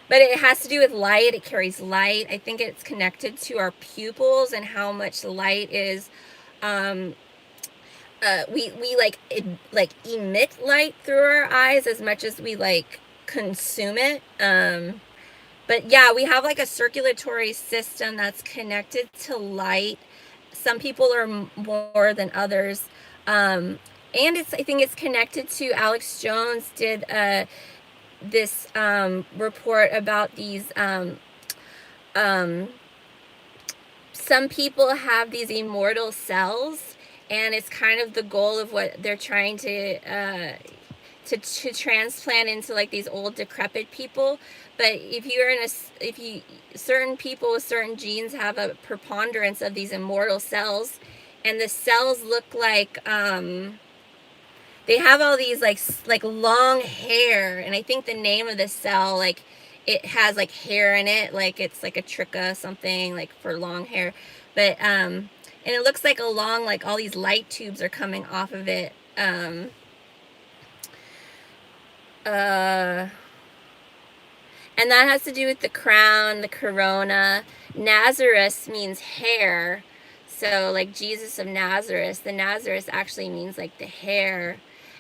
[SPEAKER 1] But it has to do with light. It carries light. I think it's connected to our pupils and how much light is, we emit light through our eyes as much as we like consume it. But yeah, we have like a circulatory system that's connected to light. Some people are more than others. And I think it's connected to, Alex Jones did this report about these, some people have these immortal cells, and it's kind of the goal of what they're trying to transplant into like these old decrepit people. But certain people with certain genes have a preponderance of these immortal cells, and the cells look like, they have all these like long hair, and I think the name of the cell, like, it has like hair in it, like it's like a tricha something, like for long hair. But and it looks like like all these light tubes are coming off of it. And that has to do with the crown, the corona. Nazareth means hair. So like Jesus of Nazareth, the Nazareth actually means like the hair.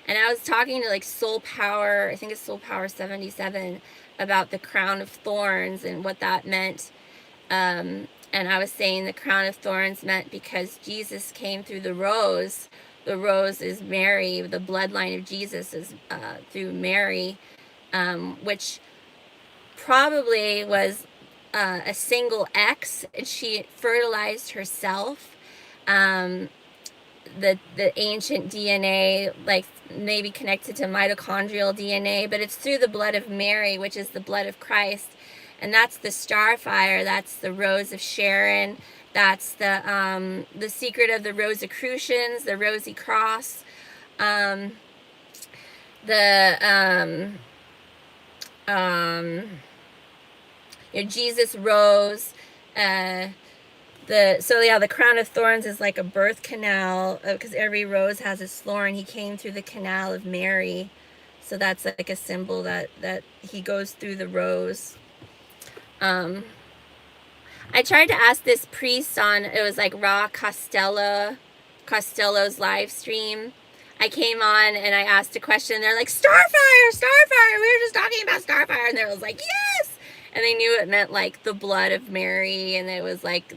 [SPEAKER 1] And I was talking to like Soul Power, I think it's Soul Power 77, about the crown of thorns and what that meant. And I was saying the crown of thorns meant because Jesus came through the rose. The rose is Mary. The bloodline of Jesus is through Mary, which probably was a single X, and she fertilized herself. The ancient DNA, like maybe connected to mitochondrial DNA, but it's through the blood of Mary, which is the blood of Christ. And that's the Starfire, that's the Rose of Sharon, that's the secret of the Rosicrucians, the Rosy Cross, Jesus rose. The crown of thorns is like a birth canal, because every rose has its thorn. He came through the canal of Mary, so that's like a symbol that he goes through the rose. I tried to ask this priest on, it was like Ra Costello's live stream. I came on and I asked a question. They're like, Starfire, Starfire. We were just talking about Starfire. And they was like, yes. And they knew it meant like the blood of Mary. And it was like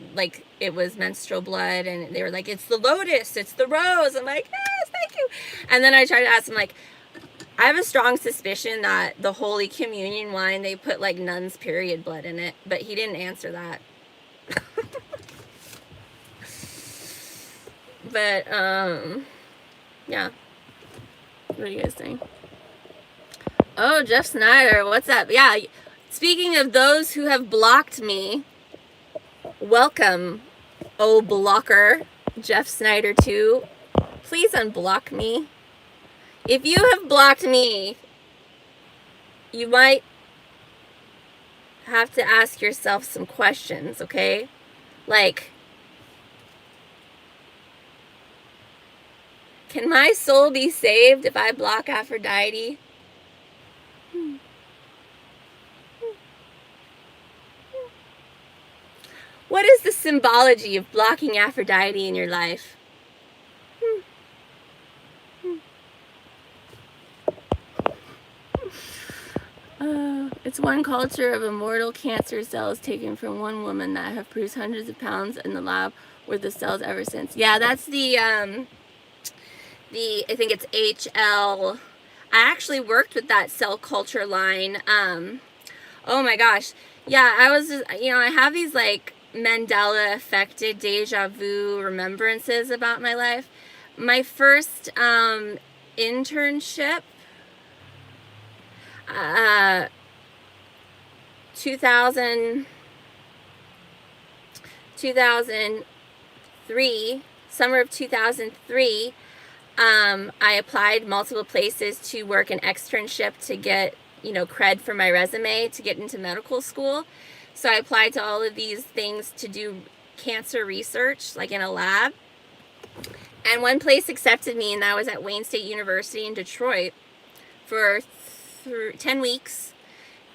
[SPEAKER 1] it was menstrual blood. And they were like, it's the lotus, it's the rose. I'm like, yes, thank you. And then I tried to ask them, like, I have a strong suspicion that the Holy Communion wine, they put like nuns' period blood in it. But he didn't answer that. But, yeah. What are you guys saying? Oh, Jeff Snyder, what's up? Yeah, speaking of those who have blocked me, welcome, oh blocker, Jeff Snyder too. Please unblock me. If you have blocked me, you might have to ask yourself some questions, okay? Like, can my soul be saved if I block Aphrodite? What is the symbology of blocking Aphrodite in your life? It's one culture of immortal cancer cells taken from one woman that have produced hundreds of pounds in the lab with the cells ever since. Yeah, that's I think it's HL. I actually worked with that cell culture line. Oh my gosh. Yeah, I was just, I have these like Mandela affected deja vu remembrances about my life. My first internship, 2003, summer of 2003, I applied multiple places to work an externship to get, cred for my resume to get into medical school. So I applied to all of these things to do cancer research, like in a lab. And one place accepted me, and that was at Wayne State University in Detroit for 10 weeks.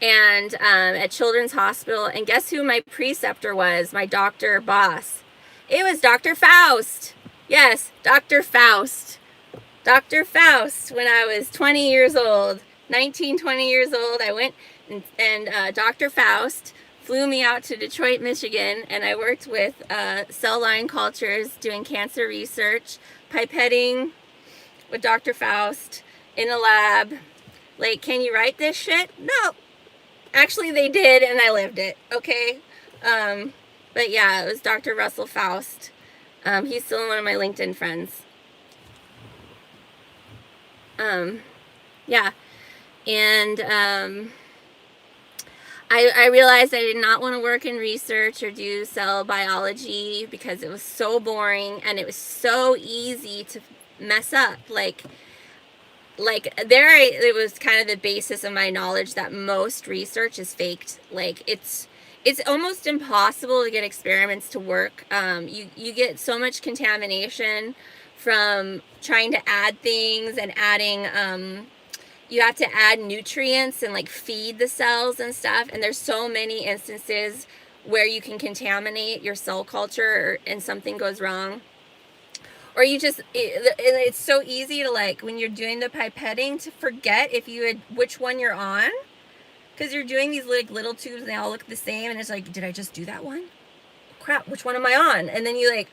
[SPEAKER 1] And at Children's Hospital. And guess who my preceptor was? My doctor boss. It was Dr. Faust. Yes, Dr. Faust. Dr. Faust, when I was 20 years old, 20 years old, I went and Dr. Faust flew me out to Detroit, Michigan, and I worked with cell line cultures, doing cancer research, pipetting with Dr. Faust in a lab. Like, can you write this shit? No. Actually, they did, and I lived it, okay? But yeah, it was Dr. Russell Faust. He's still one of my LinkedIn friends. Yeah. And I realized I did not want to work in research or do cell biology because it was so boring and it was so easy to mess up. It was kind of the basis of my knowledge that most research is faked. Like, it's almost impossible to get experiments to work. You get so much contamination from trying to add things and adding, you have to add nutrients and like feed the cells and stuff. And there's so many instances where you can contaminate your cell culture and something goes wrong. Or it's so easy to, like, when you're doing the pipetting, to forget which one you're on. because you're doing these like little tubes and they all look the same, and it's like, did I just do that one? Crap, which one am I on? And then you like,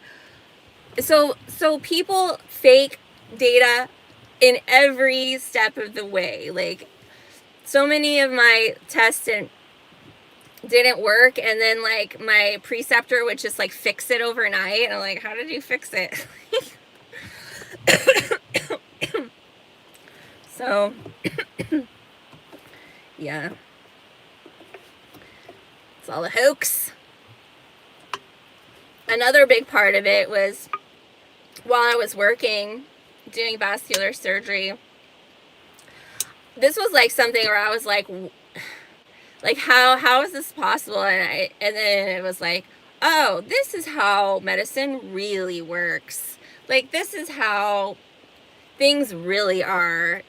[SPEAKER 1] so people fake data in every step of the way. Like, so many of my tests didn't work, and then like my preceptor would just like fix it overnight, and I'm like, how did you fix it? So yeah, it's all a hoax. Another big part of it was while I was working doing vascular surgery, this was like something where I was like how is this possible? And then it was like, oh, this is how medicine really works. Like, this is how things really are.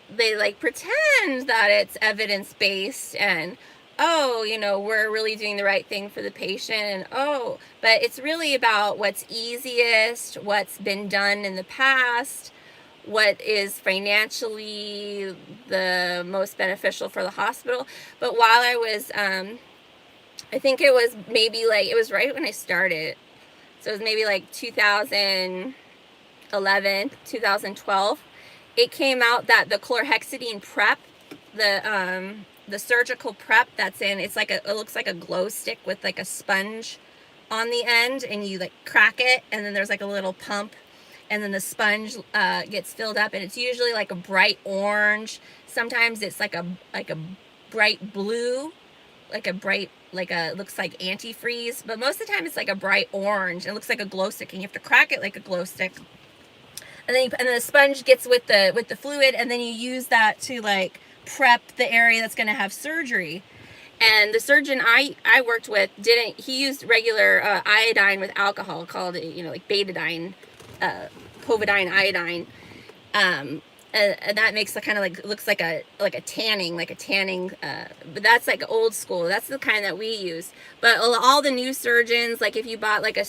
[SPEAKER 1] They like pretend that it's evidence-based, and oh, you know, we're really doing the right thing for the patient, and oh, but it's really about what's easiest, what's been done in the past, what is financially the most beneficial for the hospital. But while I was, I think it was maybe like, it was right when I started. So it was maybe like 2011, 2012. It came out that the chlorhexidine prep, the surgical prep that's in, it's like it looks like a glow stick with like a sponge on the end, and you like crack it, and then there's like a little pump, and then the sponge gets filled up, and it's usually like a bright orange. Sometimes it's like a bright blue, like a bright, like a, looks like antifreeze, but most of the time it's like a bright orange. It looks like a glow stick, and you have to crack it like a glow stick. And then the sponge gets with the fluid, and then you use that to like prep the area that's going to have surgery. And the surgeon I worked with he used regular iodine with alcohol, called it, you know, like betadine, povidone iodine, and that makes the kind of like, looks like a tanning, but that's like old school. That's the kind that we use. But all the new surgeons, like if you bought like a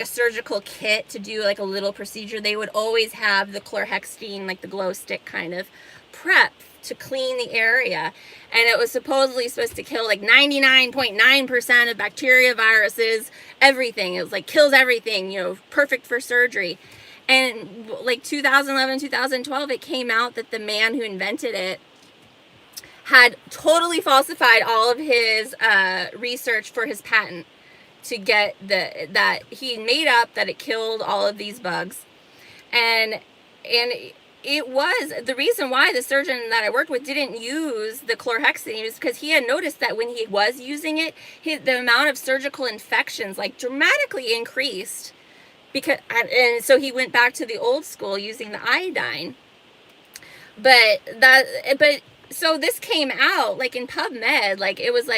[SPEAKER 1] surgical kit to do like a little procedure, they would always have the chlorhexidine, like the glow stick kind of prep to clean the area. And it was supposedly supposed to kill like 99.9% of bacteria, viruses, everything. It was like kills everything, you know, perfect for surgery. And like 2011, 2012, it came out that the man who invented it had totally falsified all of his research for his patent to get that he made up that it killed all of these bugs. And it was the reason why the surgeon that I worked with didn't use the chlorhexidine, was because he had noticed that when he was using it, the amount of surgical infections like dramatically increased. And so he went back to the old school using the iodine. But so this came out like in PubMed, like it was,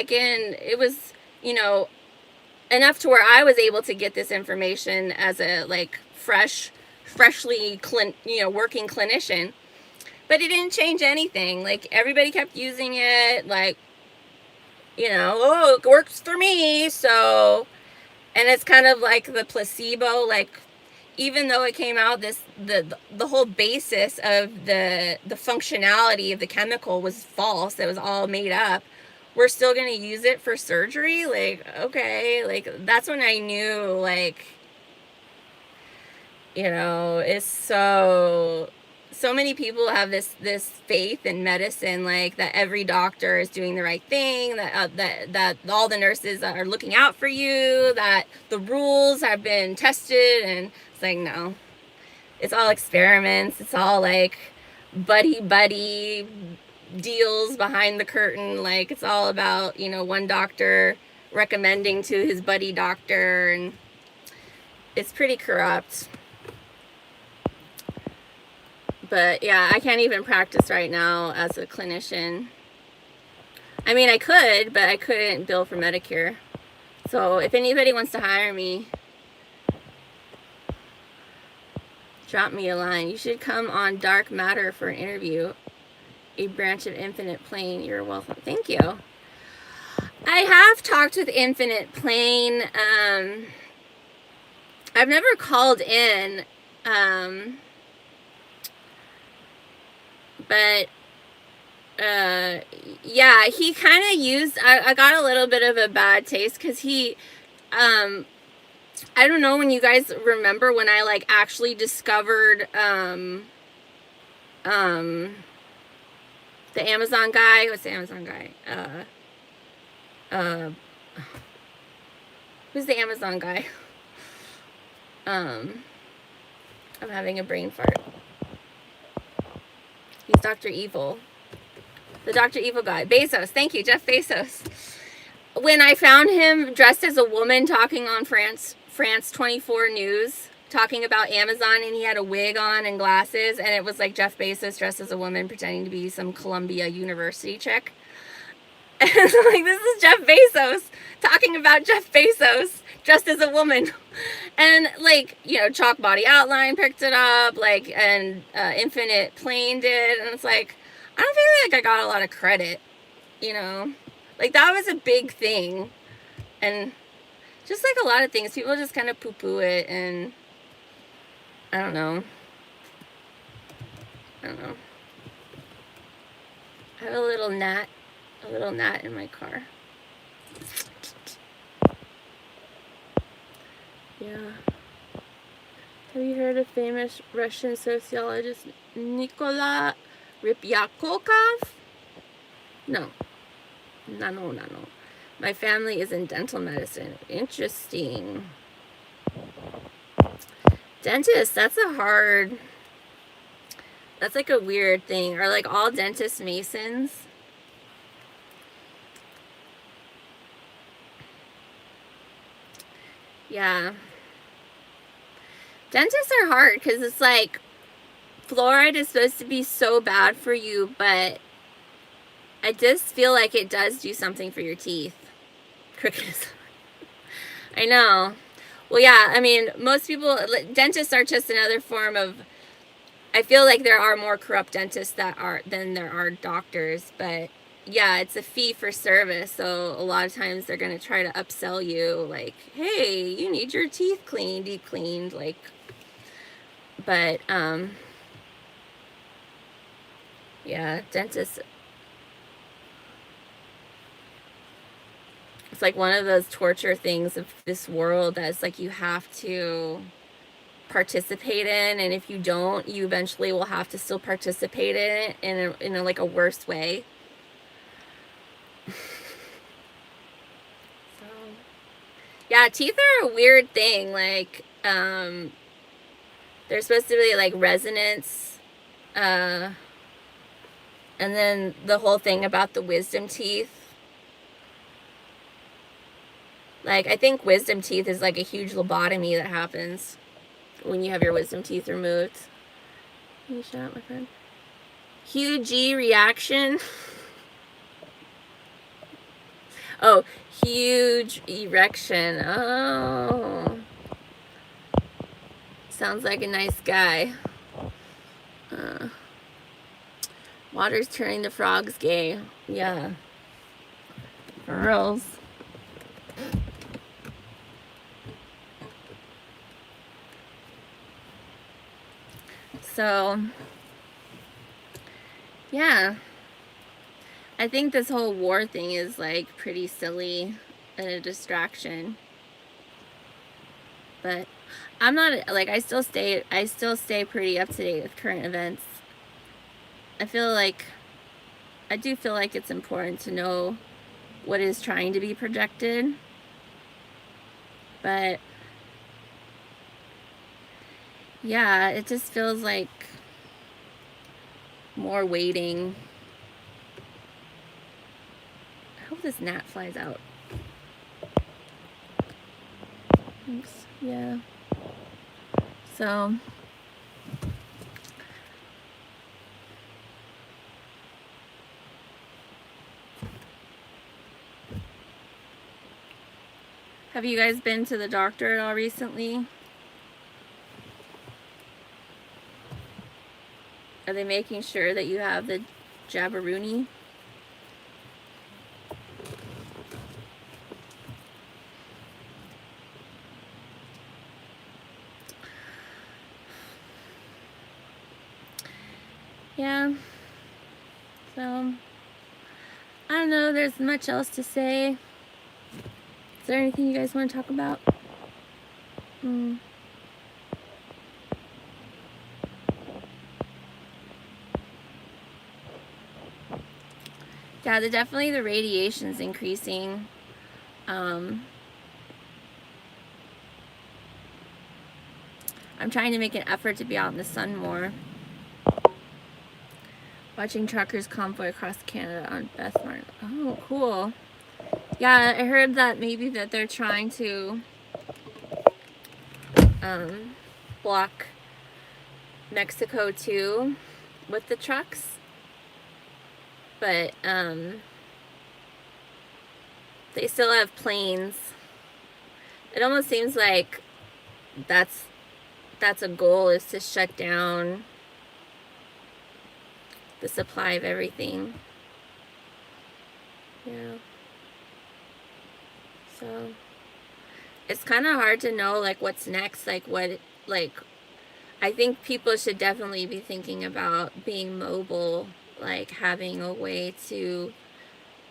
[SPEAKER 1] you know, enough to where I was able to get this information as a like freshly working clinician. But it didn't change anything. Like, everybody kept using it, like, you know, oh, it works for me, so. And it's kind of like the placebo, like, even though it came out the whole basis of the functionality of the chemical was false, it was all made up, we're still going to use it for surgery? Like, okay, like, that's when I knew, like, you know, it's so many people have this faith in medicine, like that every doctor is doing the right thing, that all the nurses are looking out for you, that the rules have been tested, and it's like, no, it's all experiments. It's all like buddy deals behind the curtain. Like, it's all about, you know, one doctor recommending to his buddy doctor, and it's pretty corrupt. But yeah, I can't even practice right now as a clinician. I mean, I could, but I couldn't bill for Medicare. So if anybody wants to hire me, drop me a line. You should come on Dark Matter for an interview. A branch of Infinite Plane. You're welcome. Thank you. I have talked with Infinite Plane. I've never called in. But yeah, he kind of used, I got a little bit of a bad taste because he, I don't know when you guys remember when I like actually discovered, the Amazon guy. What's the Amazon guy? Uh, who's the Amazon guy? I'm having a brain fart. He's Dr. Evil. The Dr. Evil guy. Bezos. Thank you, Jeff Bezos. When I found him dressed as a woman talking on France 24 News, talking about Amazon, and he had a wig on and glasses, and it was like Jeff Bezos dressed as a woman pretending to be some Columbia University chick. And like, this is Jeff Bezos talking about Jeff Bezos dressed as a woman. And like, you know, Chalk Body Outline picked it up, like, and Infinite Plane did, and it's like, I don't feel like I got a lot of credit, you know? Like, that was a big thing. And just like a lot of things, people just kind of poo-poo it, and I don't know. I have a little gnat in my car. Yeah. Have you heard of famous Russian sociologist Nikola Ryabkov? No. No. My family is in dental medicine. Interesting. Dentist, that's like a weird thing. Are like all dentists Masons? Yeah. Dentists are hard because it's like fluoride is supposed to be so bad for you, but I just feel like it does do something for your teeth. Crickets. I know. Well, yeah, I mean, most people, dentists are just another form of, I feel like there are more corrupt dentists than there are doctors, but yeah, it's a fee for service, so a lot of times they're going to try to upsell you, like, hey, you need your teeth cleaned, deep cleaned, like, but, yeah, dentists, it's like one of those torture things of this world that's like you have to participate in, and if you don't, you eventually will have to still participate in it in a like a worse way. So yeah, teeth are a weird thing. Like they're supposed to be like resonance, and then the whole thing about the wisdom teeth. Like, I think wisdom teeth is like a huge lobotomy that happens when you have your wisdom teeth removed. Can you shut up, my friend? Huge reaction. Oh, huge erection. Oh. Sounds like a nice guy. Water's turning the frogs gay. Yeah. Girls. So, yeah. I think this whole war thing is like pretty silly and a distraction. But I'm not like I still stay pretty up to date with current events. I do feel like it's important to know what is trying to be projected. But yeah, it just feels like more waiting. I hope this gnat flies out. Thanks. Yeah. So have you guys been to the doctor at all recently? Are they making sure that you have the jabberoonie? Yeah. So I don't know, there's much else to say. Is there anything you guys want to talk about? Yeah, definitely the radiation's increasing. I'm trying to make an effort to be out in the sun more. Watching truckers convoy across Canada on Beth Martin. Oh, cool. Yeah, I heard that maybe that they're trying to block Mexico too with the trucks. But they still have planes. It almost seems like that's a goal, is to shut down the supply of everything. Yeah. So it's kind of hard to know like what's next, like what, like I think people should definitely be thinking about being mobile, like having a way to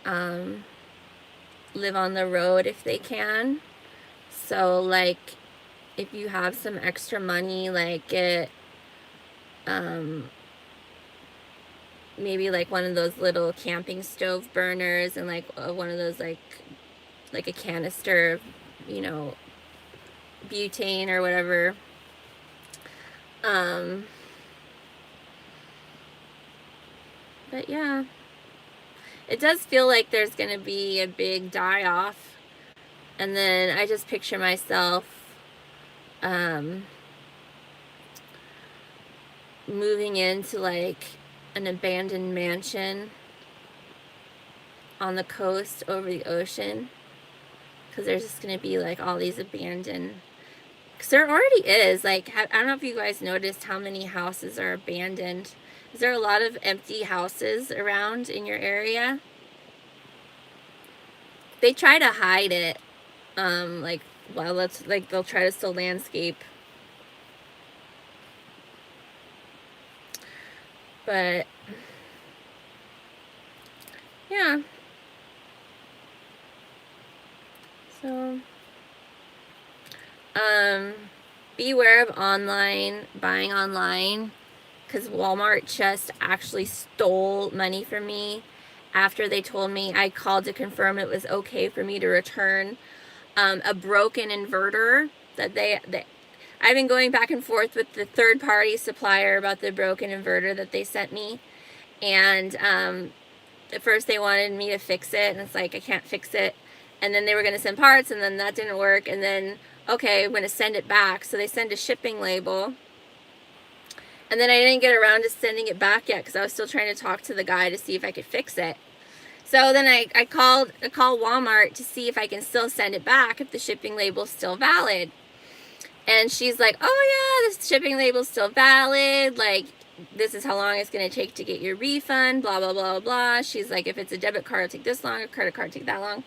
[SPEAKER 1] live on the road if they can. So like if you have some extra money, like get maybe like one of those little camping stove burners, and like one of those like a canister of, you know, butane or whatever. But yeah, it does feel like there's gonna be a big die-off, and then I just picture myself moving into like an abandoned mansion on the coast over the ocean, because there's just gonna be like all these abandoned, because there already is, like, I don't know if you guys noticed how many houses are abandoned. Is there a lot of empty houses around in your area? They try to hide it, like, well, they'll try to still landscape. But, yeah. So, beware of buying online, because Walmart just actually stole money from me after they told me, I called to confirm it was okay for me to return a broken inverter that I've been going back and forth with the third-party supplier about the broken inverter that they sent me, and at first they wanted me to fix it, and it's like, I can't fix it. And then they were going to send parts, and then that didn't work, and then, okay, I'm going to send it back. So they send a shipping label, and then I didn't get around to sending it back yet because I was still trying to talk to the guy to see if I could fix it. So then I called Walmart to see if I can still send it back if the shipping label's still valid. And she's like, oh yeah, this shipping label's still valid, like, this is how long it's going to take to get your refund, blah, blah, blah, blah. She's like, if it's a debit card, it'll take this long, a credit card, it'll take that long.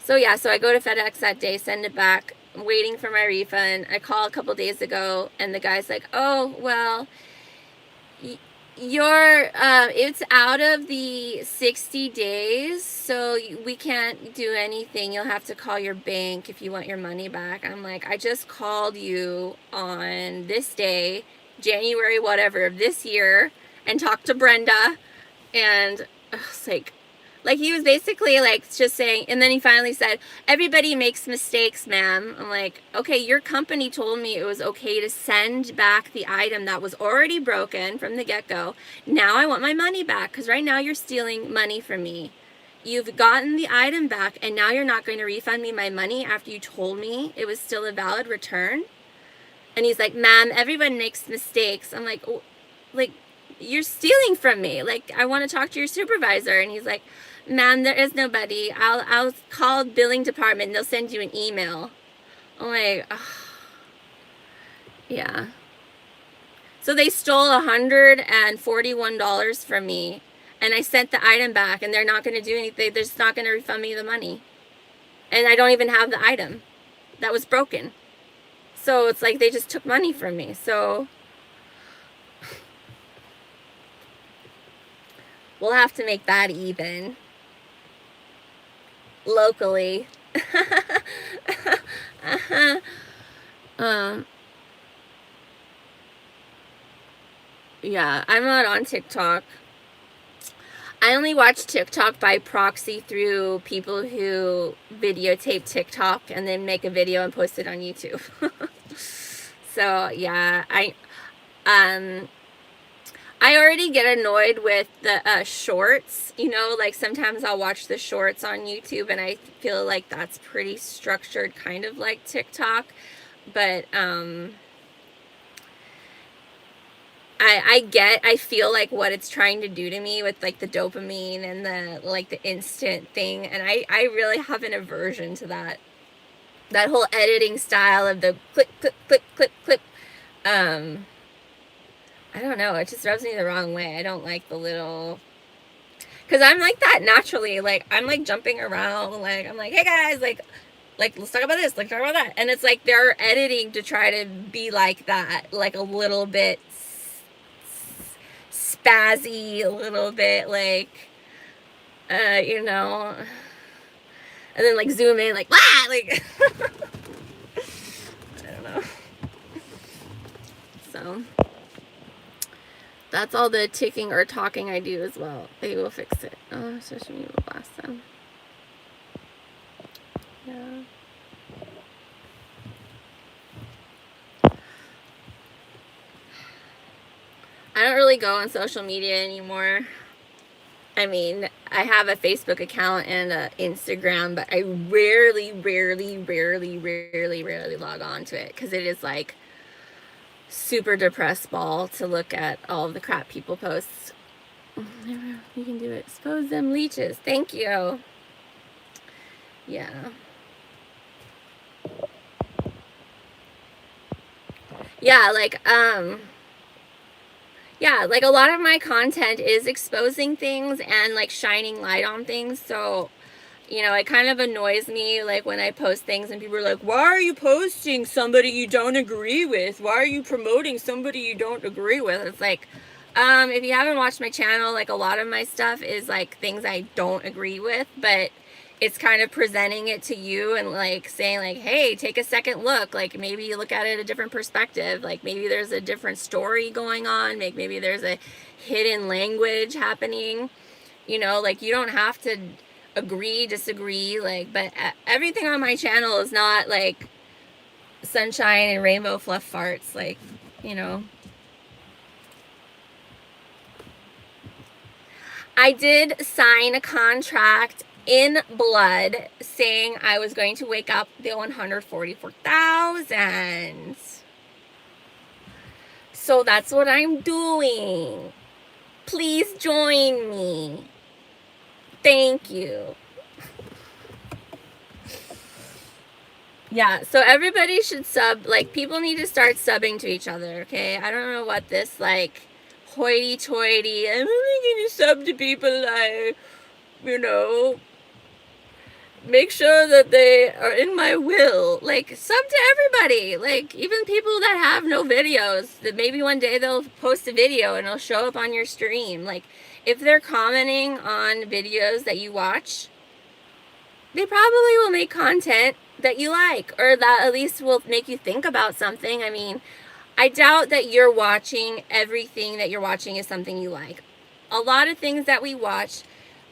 [SPEAKER 1] So yeah, so I go to FedEx that day, send it back. I'm waiting for my refund. I call a couple days ago, and the guy's like, oh, well, it's out of the 60 days, so we can't do anything. You'll have to call your bank if you want your money back. I'm like, I just called you on this day, January whatever of this year, and talked to Brenda, and I was like he was basically like just saying, and then he finally said, everybody makes mistakes, ma'am. I'm like, okay, your company told me it was okay to send back the item that was already broken from the get-go. Now I want my money back, because right now you're stealing money from me. You've gotten the item back, and now you're not going to refund me my money after you told me it was still a valid return. And he's like, ma'am, everyone makes mistakes. I'm like, oh, like, you're stealing from me. Like, I want to talk to your supervisor. And he's like, ma'am, there is nobody. I'll call billing department and they'll send you an email. I'm like, ugh. Yeah. So they stole $141 from me, and I sent the item back, and they're not going to do anything. They're just not going to refund me the money. And I don't even have the item that was broken. So it's like they just took money from me. So we'll have to make that even. locally. um, yeah, I'm not on TikTok. I only watch TikTok by proxy through people who videotape TikTok and then make a video and post it on YouTube. So yeah, I already get annoyed with the shorts, you know, like sometimes I'll watch the shorts on YouTube and I feel like that's pretty structured, kind of like TikTok, but I feel like what it's trying to do to me with like the dopamine and the like the instant thing, and I really have an aversion to that whole editing style of the click click click click click. I don't know, it just rubs me the wrong way. I don't like the little, because I'm like that naturally, like I'm like jumping around, like I'm like, hey guys, like let's talk about this, let's talk about that, and it's like they're editing to try to be like that, like a little bit spazzy, a little bit like you know, and then like zoom in, like wow, like I don't know. So that's all the ticking or talking I do as well. They will fix it. Oh, social media will blast them. Yeah. I don't really go on social media anymore. I mean, I have a Facebook account and an Instagram, but I rarely log on to it because it is like super depressed ball to look at all of the crap people post. You can do it. Expose them leeches. Thank you. Yeah. Yeah, like a lot of my content is exposing things and like shining light on things. So, you know, it kind of annoys me like when I post things and people are like, why are you posting somebody you don't agree with? Why are you promoting somebody you don't agree with? It's like, if you haven't watched my channel, like a lot of my stuff is like things I don't agree with, but it's kind of presenting it to you and like saying like, hey, take a second look, like maybe you look at it a different perspective, like maybe there's a different story going on, maybe there's a hidden language happening, you know, like you don't have to agree, disagree, like, but everything on my channel is not like sunshine and rainbow fluff farts, like, you know. I did sign a contract in blood saying I was going to wake up the 144,000. So that's what I'm doing. Please join me. Thank you. Yeah, so everybody should sub, like people need to start subbing to each other, okay? I don't know what this like hoity-toity, I'm only gonna sub to people I, you know, make sure that they are in my will. Like, sub to everybody. Like, even people that have no videos, that maybe one day they'll post a video and it'll show up on your stream. Like, if they're commenting on videos that you watch, they probably will make content that you like, or that at least will make you think about something. I mean, I doubt that you're watching everything that you're watching is something you like. A lot of things that we watch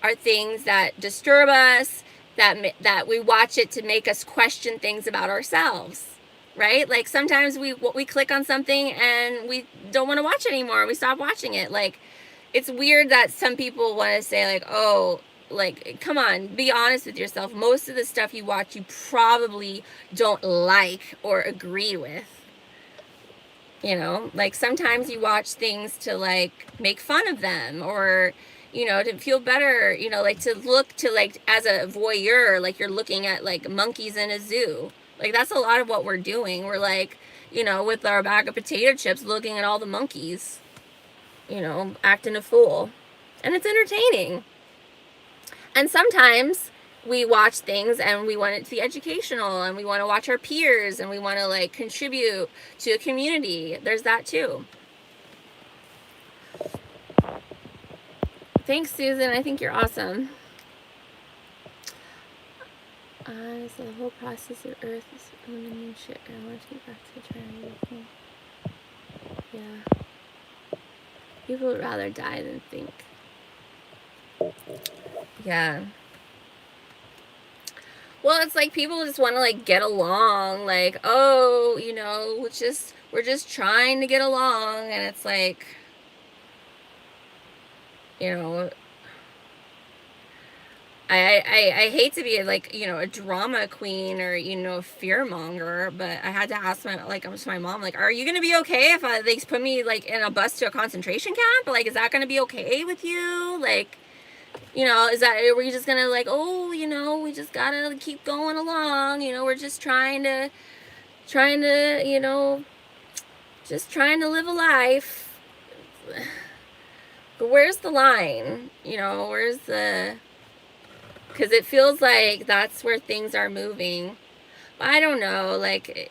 [SPEAKER 1] are things that disturb us, that we watch it to make us question things about ourselves, right? Like sometimes we click on something and we don't want to watch it anymore. We stop watching it. Like, it's weird that some people want to say like, oh, like, come on, be honest with yourself. Most of the stuff you watch, you probably don't like or agree with. You know, like sometimes you watch things to like make fun of them, or, you know, to feel better, you know, like to look to like as a voyeur, like you're looking at like monkeys in a zoo. Like that's a lot of what we're doing. We're like, you know, with our bag of potato chips looking at all the monkeys, you know, acting a fool. And it's entertaining. And sometimes we watch things and we want it to be educational and we want to watch our peers and we want to like contribute to a community. There's that too. Thanks, Susan. I think you're awesome. eyes, the whole process of Earth is when shit. I want to get back to trying. Yeah. People would rather die than think. Yeah. Well, it's like people just want to like get along, like, oh, you know, we're just trying to get along, and it's like, you know, I hate to be like, you know, a drama queen or, you know, a fear monger, but I had to ask my mom, like, are you gonna be okay if they put me like in a bus to a concentration camp? Like, is that gonna be okay with you? Like, you know, are we just gonna like, oh, you know, we just gotta keep going along, you know, we're just trying to, you know, just trying to live a life. But where's the line? You know, because it feels like that's where things are moving. But I don't know, like,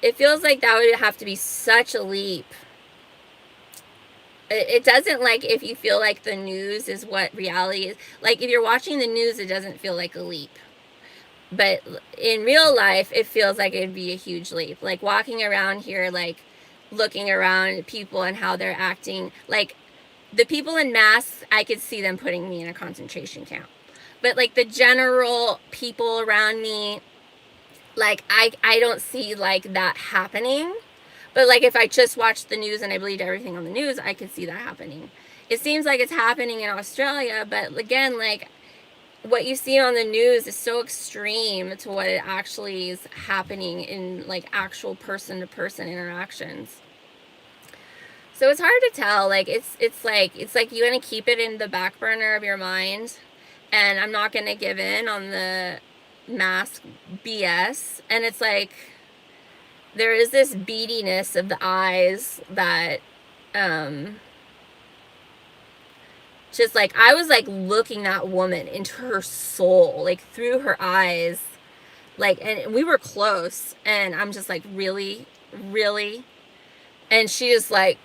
[SPEAKER 1] it feels like that would have to be such a leap. It doesn't, like, if you feel like the news is what reality is. Like, if you're watching the news, it doesn't feel like a leap. But in real life, it feels like it'd be a huge leap. Like, walking around here, like, looking around at people and how they're acting. Like, the people in masks, I could see them putting me in a concentration camp. But, like, the general people around me, like, I don't see, like, that happening. But, like, if I just watched the news and I believed everything on the news, I could see that happening. It seems like it's happening in Australia, but, again, like, what you see on the news is so extreme to what it actually is happening in, like, actual person-to-person interactions. So it's hard to tell. Like, it's like you want to keep it in the back burner of your mind, and I'm not going to give in on the mask BS. And it's like, there is this beadiness of the eyes that, just like, I was like looking that woman into her soul, like through her eyes, like, and we were close, and I'm just like, really, really? And she just like,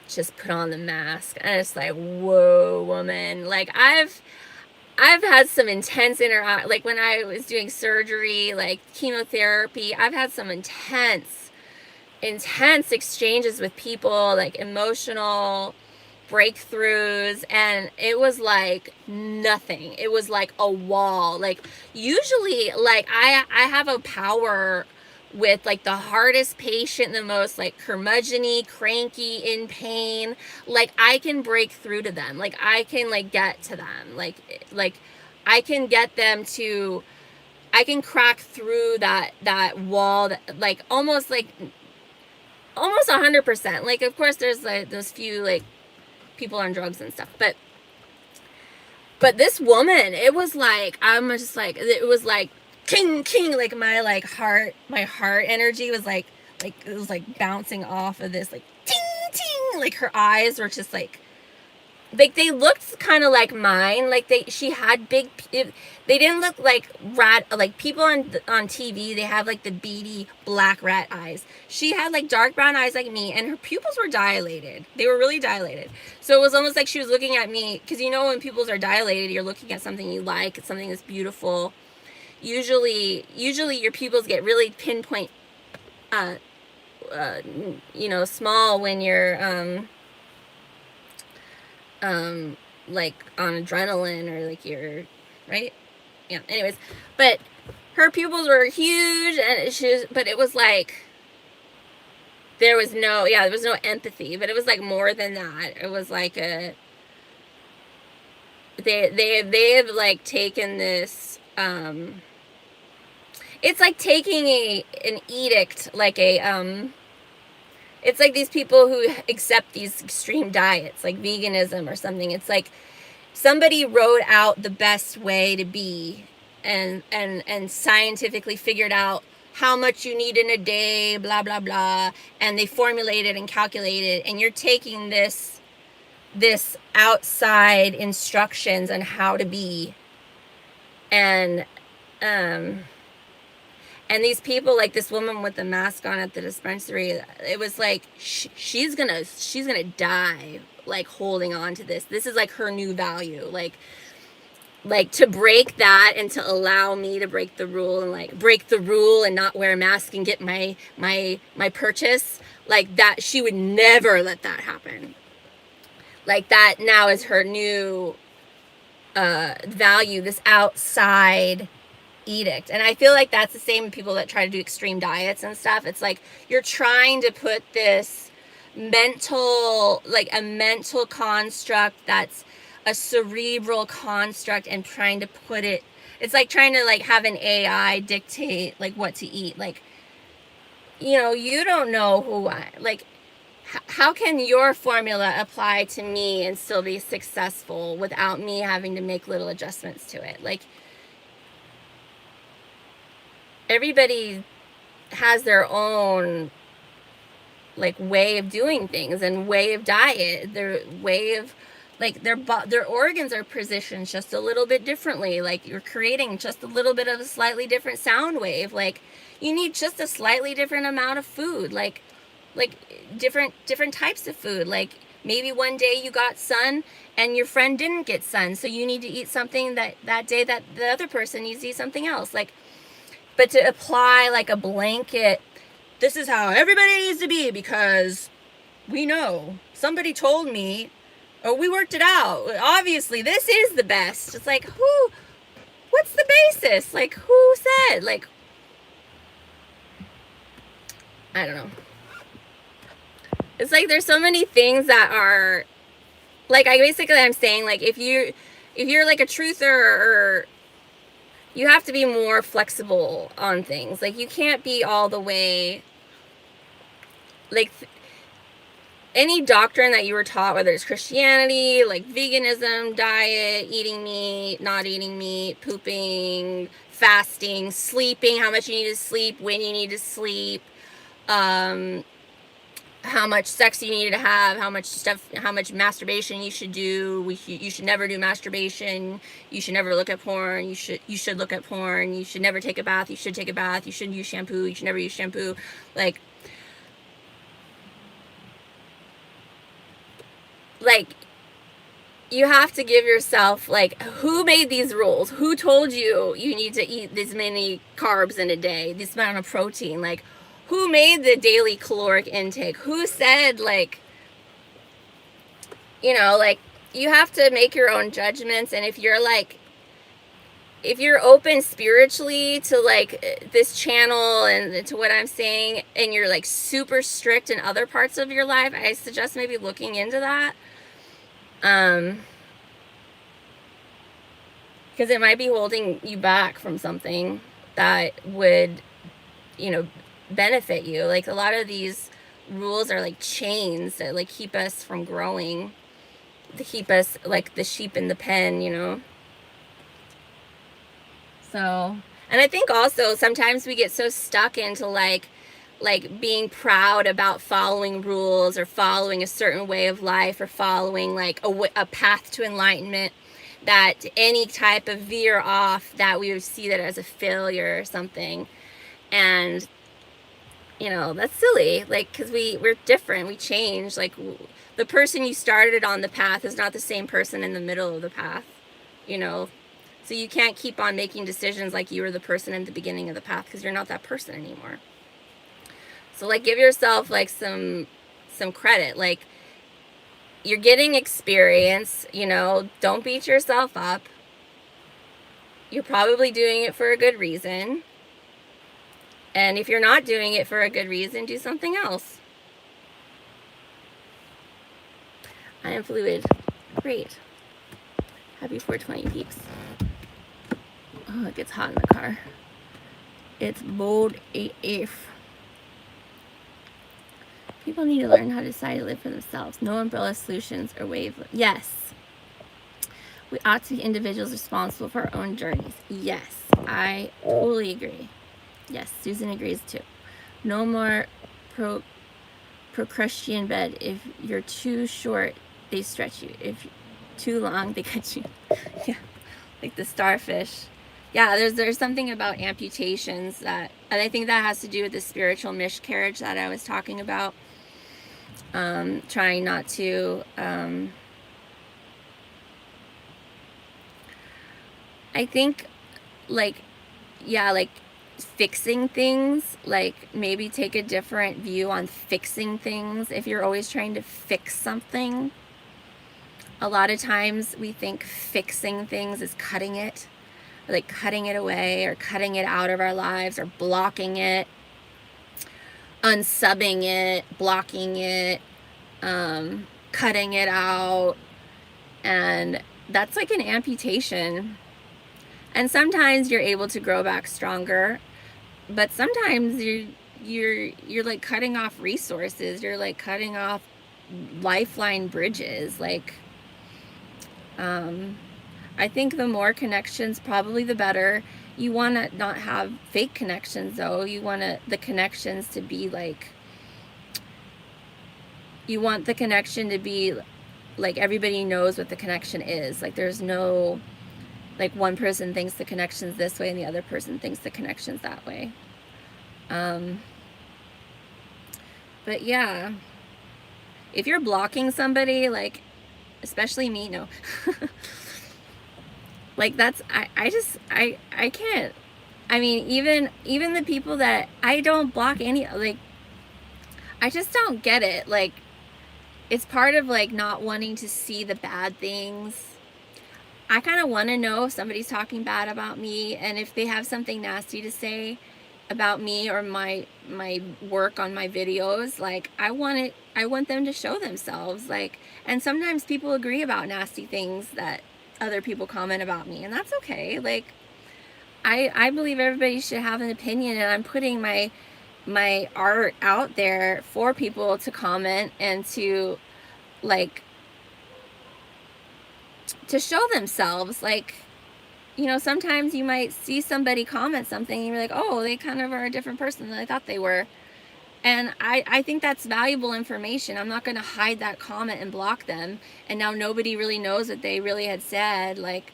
[SPEAKER 1] just put on the mask, and it's like, whoa, woman. Like, I've had some intense like when I was doing surgery, like chemotherapy, I've had some intense exchanges with people, like emotional breakthroughs, and it was like nothing. It was like a wall. Like, usually, like, I have a power with, like, the hardest patient, the most, like, curmudgeon-y, cranky, in pain. Like, I can break through to them. Like, I can, like, get to them. Like I can get them to, I can crack through that wall, that, like, almost 100%. Like, of course, there's, like, those few, like, people on drugs and stuff, but this woman, it was like, I'm just like, it was like, king, like, my heart energy was like it was like bouncing off of this, like, ting, like, her eyes were just like they looked kind of like mine. Like, she had big, they didn't look like like people on TV, they have like the beady black rat eyes. She had like dark brown eyes like me, and her pupils were dilated. They were really dilated. So it was almost like she was looking at me, because, you know, when pupils are dilated, you're looking at something you like, something that's beautiful. Usually your pupils get really pinpoint, you know, small when you're like on adrenaline, or like you're, right? Yeah, anyways, but her pupils were huge, and but it was like, there was no empathy, but it was like more than that. It was like they have like taken this, it's like taking an edict, like it's like these people who accept these extreme diets, like veganism or something. It's like somebody wrote out the best way to be, and scientifically figured out how much you need in a day, blah, blah, blah. And they formulated and calculated, and you're taking this outside instructions on how to be. And these people, like this woman with the mask on at the dispensary, it was like, she's gonna die, like, holding on to this. This is like her new value. Like, like to break that and to allow me to break the rule and like break the rule and not wear a mask and get my purchase, like that, she would never let that happen. Like that now is her new value, this outside edict. And I feel like that's the same with people that try to do extreme diets and stuff. It's like you're trying to put this mental, like a mental construct that's a cerebral construct and trying to put it, it's like trying to like have an AI dictate like what to eat. Like, you know, you don't know who I, like, how can your formula apply to me and still be successful without me having to make little adjustments to it? Like, everybody has their own like way of doing things and way of diet, their way of like their organs are positioned just a little bit differently. Like you're creating just a little bit of a slightly different sound wave. Like you need just a slightly different amount of food, like different types of food. Like maybe one day you got sun and your friend didn't get sun, so you need to eat something that day that the other person needs to eat something else. Like, but to apply like a blanket, this is how everybody needs to be because we know, somebody told me, or we worked it out, obviously this is the best. It's like, what's the basis? Like, who said? Like, I don't know. It's like there's so many things that are like, I'm saying, like, if you're like a truther, or you have to be more flexible on things. Like you can't be all the way like any doctrine that you were taught, whether it's Christianity, like veganism, diet, eating meat, not eating meat, pooping, fasting, sleeping, how much you need to sleep, when you need to sleep, how much sex you need to have, how much masturbation you should do. You should never do masturbation. You should never look at porn. You should look at porn. You should never take a bath. You should take a bath. You shouldn't use shampoo. You should never use shampoo. Like you have to give yourself, like, who made these rules? Who told you you need to eat this many carbs in a day, this amount of protein? Like, who made the daily caloric intake? Who said, like, you know, like, you have to make your own judgments. And if you're open spiritually to like this channel and to what I'm saying, and you're like super strict in other parts of your life, I suggest maybe looking into that. Because it might be holding you back from something that would, you know, benefit you. Like a lot of these rules are like chains that like keep us from growing, to keep us like the sheep in the pen, you know. So, and I think also sometimes we get so stuck into like being proud about following rules or following a certain way of life or following like a path to enlightenment, that any type of veer off, that we would see that as a failure or something. And you know, that's silly, like, because we're different, we change. Like the person you started on the path is not the same person in the middle of the path, you know. So you can't keep on making decisions like you were the person in the beginning of the path, because you're not that person anymore. So like give yourself like some credit. Like you're getting experience, you know, don't beat yourself up. You're probably doing it for a good reason. And if you're not doing it for a good reason, do something else. I am fluid. Great. Happy 420 peeps. Oh, it gets hot in the car. It's bold AF. People need to learn how to decide to live for themselves. No umbrella solutions or wave. Yes. We ought to be individuals responsible for our own journeys. Yes, I totally agree. Yes, Susan agrees too. No more procrustean bed. If you're too short, they stretch you. If you're too long, they cut you. Yeah, like the starfish. Yeah, there's something about amputations that, and I think that has to do with the spiritual miscarriage that I was talking about. Trying not to I think, like, yeah, like fixing things, like maybe take a different view on fixing things. If you're always trying to fix something, a lot of times we think fixing things is cutting it, like cutting it away or cutting it out of our lives or blocking it, unsubbing it, blocking it, cutting it out. And that's like an amputation. And sometimes you're able to grow back stronger, but sometimes you're like cutting off resources. You're like cutting off lifeline bridges. Like, I think the more connections, probably the better. You want to not have fake connections, though. You want the connections to be like, you want the connection to be like everybody knows what the connection is. Like there's no, like one person thinks the connection's this way and the other person thinks the connection's that way. But yeah, if you're blocking somebody, like, especially me, no. Like that's, I can't. I mean, even the people that I don't block any, like, I just don't get it. Like, it's part of like not wanting to see the bad things. I kind of want to know if somebody's talking bad about me, and if they have something nasty to say about me or my work on my videos, like I want them to show themselves. Like, and sometimes people agree about nasty things that other people comment about me, and that's okay. Like, I believe everybody should have an opinion, and I'm putting my art out there for people to comment and to, like, to show themselves. Like, you know, sometimes you might see somebody comment something and you're like, oh, they kind of are a different person than I thought they were. And I think that's valuable information. I'm not going to hide that comment and block them, and now nobody really knows what they really had said. Like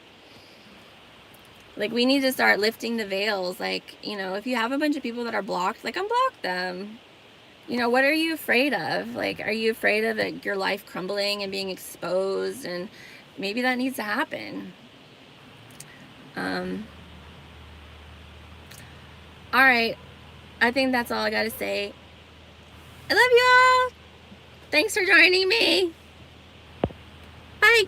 [SPEAKER 1] we need to start lifting the veils. Like, you know, if you have a bunch of people that are blocked, like, unblock them. You know, what are you afraid of? Like, are you afraid of like your life crumbling and being exposed? And maybe that needs to happen. All right, I think that's all I gotta say. I love you all. Thanks for joining me. Bye.